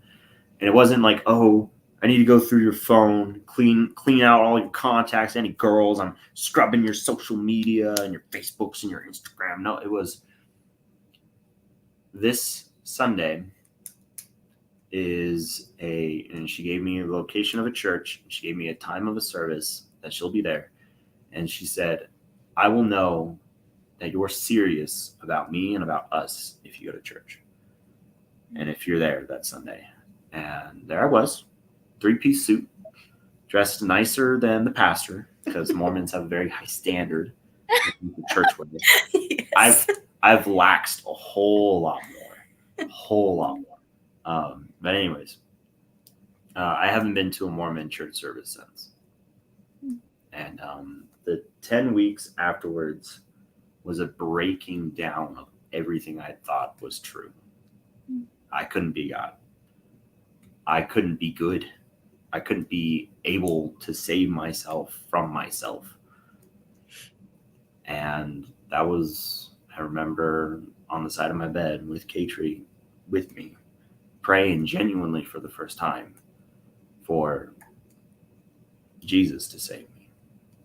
And it wasn't like, oh, I need to go through your phone, clean out all your contacts, any girls. I'm scrubbing your social media and your Facebooks and your Instagram. No, it was this Sunday and she gave me a location of a church. She gave me a time of a service that she'll be there. And she said, I will know that you're serious about me and about us if you go to church. And if you're there that Sunday. And there I was. 3-piece suit, dressed nicer than the pastor, because Mormons have a very high standard for church women. Yes. I've laxed a whole lot more. But anyways, I haven't been to a Mormon church service since. And the 10 weeks afterwards was a breaking down of everything I thought was true. I couldn't be God. I couldn't be good. I couldn't be able to save myself from myself. And that was, I remember on the side of my bed with Caitri with me, praying genuinely for the first time for Jesus to save me,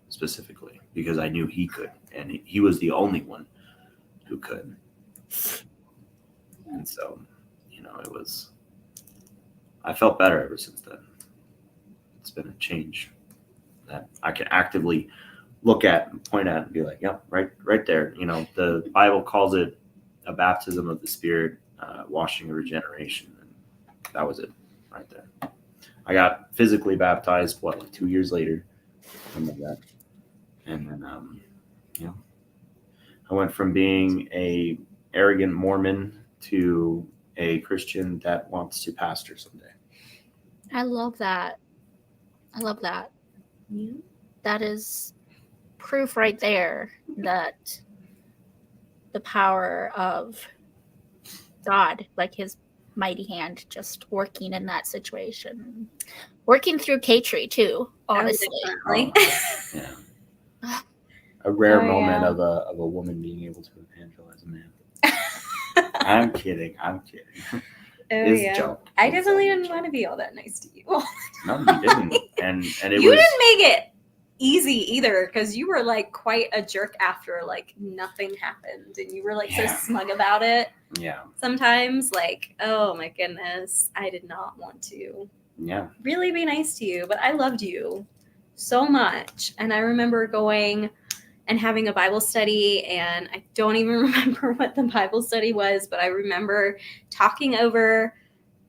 specifically, because I knew he could, and he was the only one who could. And so, I felt better ever since then. It's been a change that I can actively look at and point at and be like, yeah, right there. The Bible calls it a baptism of the Spirit, washing of regeneration. And that was it right there. I got physically baptized, like 2 years later, something like that. And then, I went from being a arrogant Mormon to a Christian that wants to pastor someday. I love that. Yeah. That is proof right there that the power of God, like his mighty hand just working in that situation. Working through Caitri too, honestly. Definitely. Yeah. A rare Oh, moment yeah. of a woman being able to evangelize a man. I'm kidding. Oh, It's a yeah. joke. I It's definitely only a didn't joke. want to be all that nice to you. No, you didn't. And it You was didn't make it easy either, because you were like quite a jerk after like nothing happened, and you were like so Yeah. smug about it. yeah. Sometimes, like, oh my goodness, I did not want to Yeah. really be nice to you, but I loved you so much. And I remember going and having a Bible study, and I don't even remember what the Bible study was, but I remember talking over,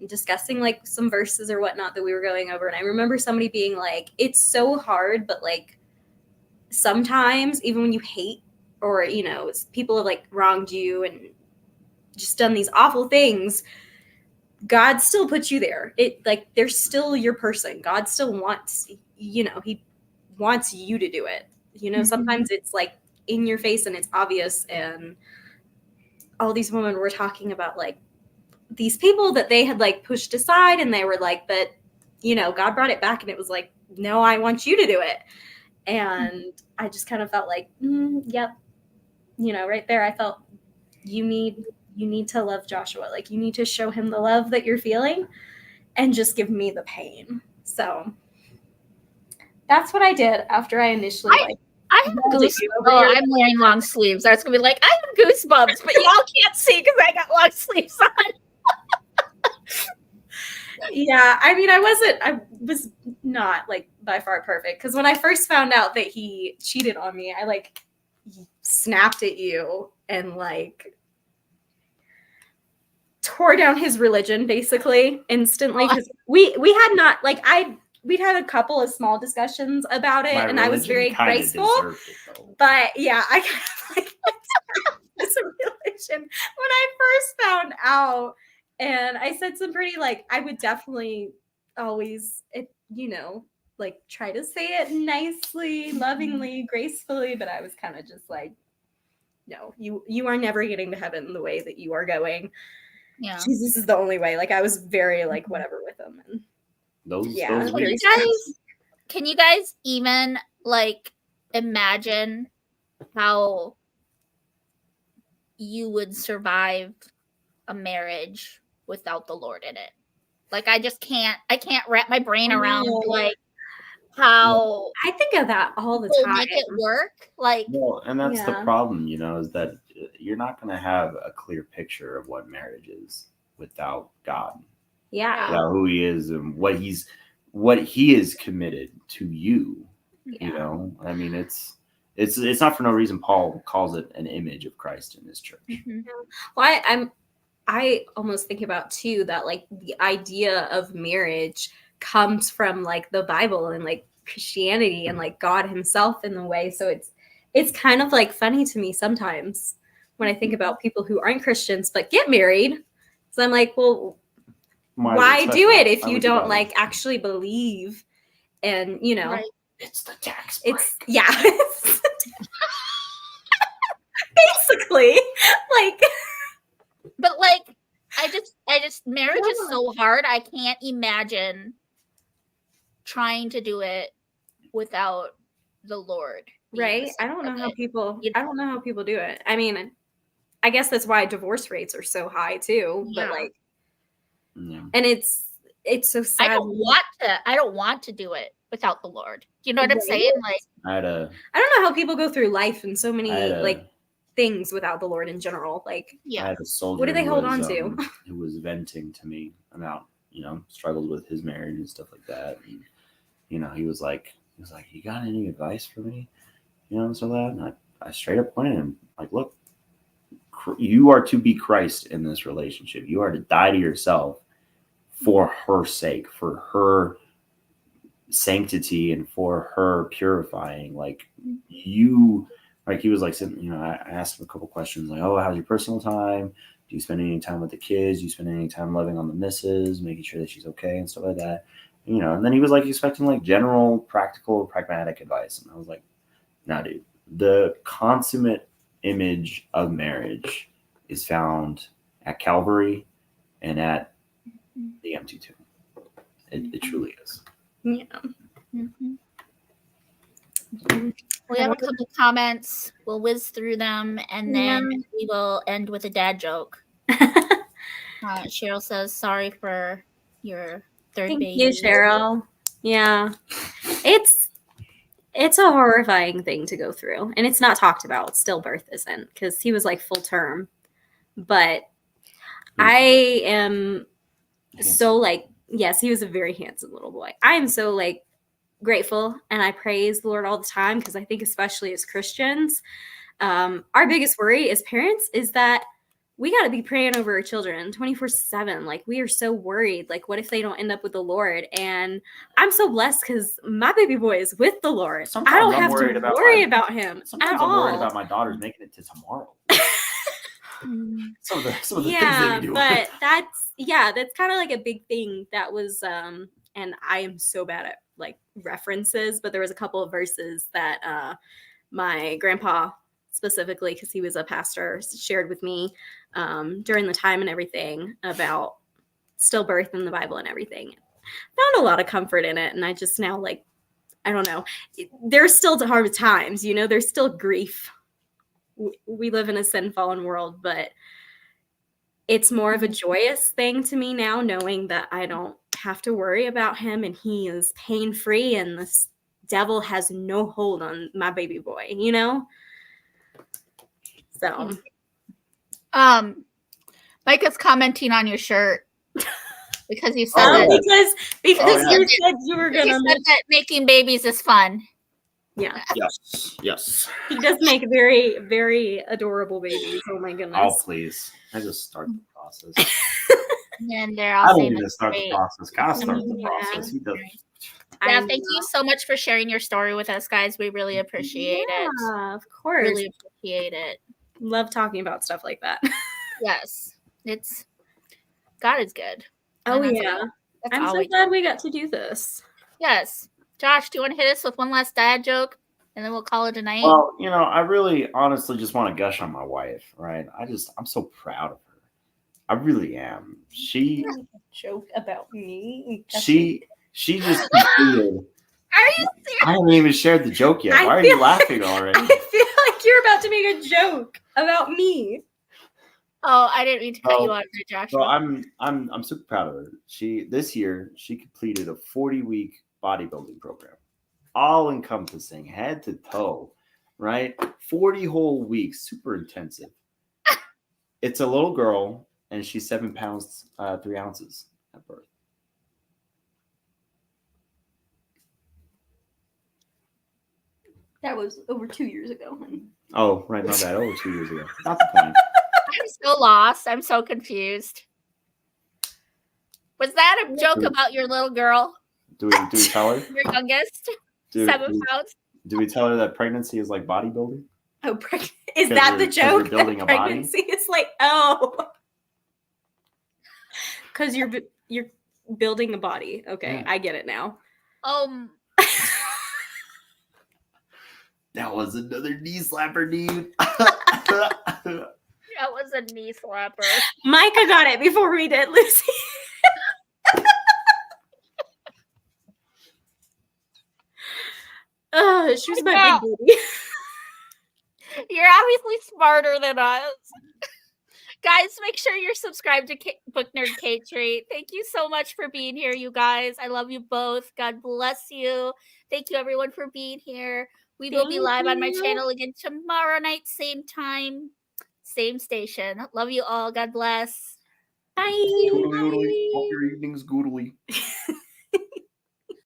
discussing like some verses or whatnot that we were going over. And I remember somebody being like, it's so hard, but like sometimes even when you hate, or you know, people have like wronged you and just done these awful things, God still puts you there. It like they're still your person. God still wants, you know, he wants you to do it. You know, sometimes it's like in your face and it's obvious. And all these women were talking about like these people that they had like pushed aside, and they were like, but you know, God brought it back, and it was like, no, I want you to do it. And I just kind of felt like, yep, you know, right there, I felt you need to love Joshua. Like you need to show him the love that you're feeling, and just give me the pain. So that's what I did after I initially I have goosebumps. Oh, I'm wearing long sleeves. That's gonna be like, I have goosebumps, but y'all can't see because I got long sleeves on. Yeah, I mean, I was not like by far perfect, because when I first found out that he cheated on me, I like snapped at you and like tore down his religion basically instantly, because we had not like we'd had a couple of small discussions about it, and I was very graceful, but yeah, I kind of like this religion when I first found out. And I said some pretty like, I would definitely always, you know, like try to say it nicely, lovingly, gracefully, but I was kind of just like, no, you are never getting to heaven the way that you are going. Yeah. Jesus is the only way. Like I was very like whatever with him. And those can you guys even like imagine how you would survive a marriage without the Lord in it? Like I can't wrap my brain around like how I think of that all the time. Make it work. Like, well, and that's the problem, you know, is that you're not going to have a clear picture of what marriage is without God. Yeah. Without who he is and what he is committed to you. You know, I mean, it's not for no reason Paul calls it an image of Christ in his church. Well, I almost think about too that like the idea of marriage comes from like the Bible and like Christianity and like God himself in the way. So it's kind of like funny to me sometimes when I think about people who aren't Christians but get married. So I'm like, well, why do it if you don't like actually believe? And you know, it's the tax break. It's basically like. But like, I just marriage is so hard. I can't imagine trying to do it without the Lord. Right? I don't know how people do it. I mean, I guess that's why divorce rates are so high too. But like, and it's so sad. I don't want to do it without the Lord. You know what I'm saying? Like, I don't know how people go through life and so many like things without the Lord in general. Like, I had a soldier. What do they hold on to? Who was venting to me about, you know, struggles with his marriage and stuff like that. And, you know, he was like, you got any advice for me? You know, and so that, and I straight up pointed him like, look, you are to be Christ in this relationship. You are to die to yourself for her sake, for her sanctity, and for her purifying. Like you, like he was like, you know, I asked him a couple questions like, oh, how's your personal time? Do you spend any time with the kids? Do you spend any time loving on the missus, making sure that she's okay and stuff like that? You know, and then he was like expecting like general, practical, pragmatic advice. And I was like, nah, dude, the consummate image of marriage is found at Calvary and at the empty tomb. It truly is. Yeah. Mm-hmm. We have a couple comments. We'll whiz through them, and then we will end with a dad joke. Cheryl says, "Sorry for your third Thank baby." you, Cheryl. Yeah, it's a horrifying thing to go through, and it's not talked about. Stillbirth isn't, because he was like full term, but I am so like, yes, he was a very handsome little boy. I am so like grateful, and I praise the Lord all the time, because I think especially as Christians, our biggest worry as parents is that we got to be praying over our children 24/7. Like, we are so worried. Like, what if they don't end up with the Lord? And I'm so blessed because my baby boy is with the Lord. Sometimes I don't I'm have to worried worry about him Sometimes at I'm all. worried about my daughters making it to tomorrow. Some of the things they be doing. But that's kind of like a big thing that was, and I am so bad at like references, but there was a couple of verses that my grandpa, specifically because he was a pastor, shared with me during the time and everything about stillbirth in the Bible and everything. Found a lot of comfort in it, and I just now, like, I don't know, there's still hard times, you know, there's still grief. We live in a sin-fallen world, but it's more of a joyous thing to me now, knowing that I don't have to worry about him, and he is pain-free, and this devil has no hold on my baby boy, you know? So, Micah's commenting on your shirt because you said because you said you were gonna. You said that making babies is fun. Yeah. Yes. He does make very, very adorable babies. Oh my goodness. Oh, please! I just start the process. And they're I all don't saying even start the process. God starts the process. He does. Yeah, thank you so much for sharing your story with us, guys. We really appreciate it. Yeah, of course. Really appreciate it. Love talking about stuff like that. Yes. God is good. Oh, yeah. I'm so glad we got to do this. Yes. Josh, do you want to hit us with one last dad joke? And then we'll call it a night. Well, you know, I really honestly just want to gush on my wife, right? I'm so proud of her. I really am. She joke about me. She just completed. Are you serious? I haven't even shared the joke yet. Why are you laughing already? I feel like you're about to make a joke about me. Oh, I didn't mean to cut you off, Joshua. So I'm super proud of her. This year she completed a 40-week bodybuilding program, all encompassing, head to toe, right? 40 whole weeks, super intensive. It's a little girl, and she's 7 pounds 3 ounces at birth. That was over 2 years ago. Oh, right, my bad. Over 2 years ago. Not the point. I'm so lost. I'm so confused. Was that a joke about your little girl? Do we tell her? Your youngest? 7 pounds? Do we tell her that pregnancy is like bodybuilding? Oh, is that the joke? Building a pregnancy body? is like, because you're building a body. Okay, yeah. I get it now. That was another knee slapper, dude. That was a knee slapper. Micah got it before we did, Lucy. She was my big baby. You're obviously smarter than us. Guys, make sure you're subscribed to Book Nerd Caitri. Thank you so much for being here, you guys. I love you both. God bless you. Thank you, everyone, for being here. We will be live on my channel again tomorrow night, same time, same station. Love you all. God bless. Bye. Goodly. Hope your evening's goodly.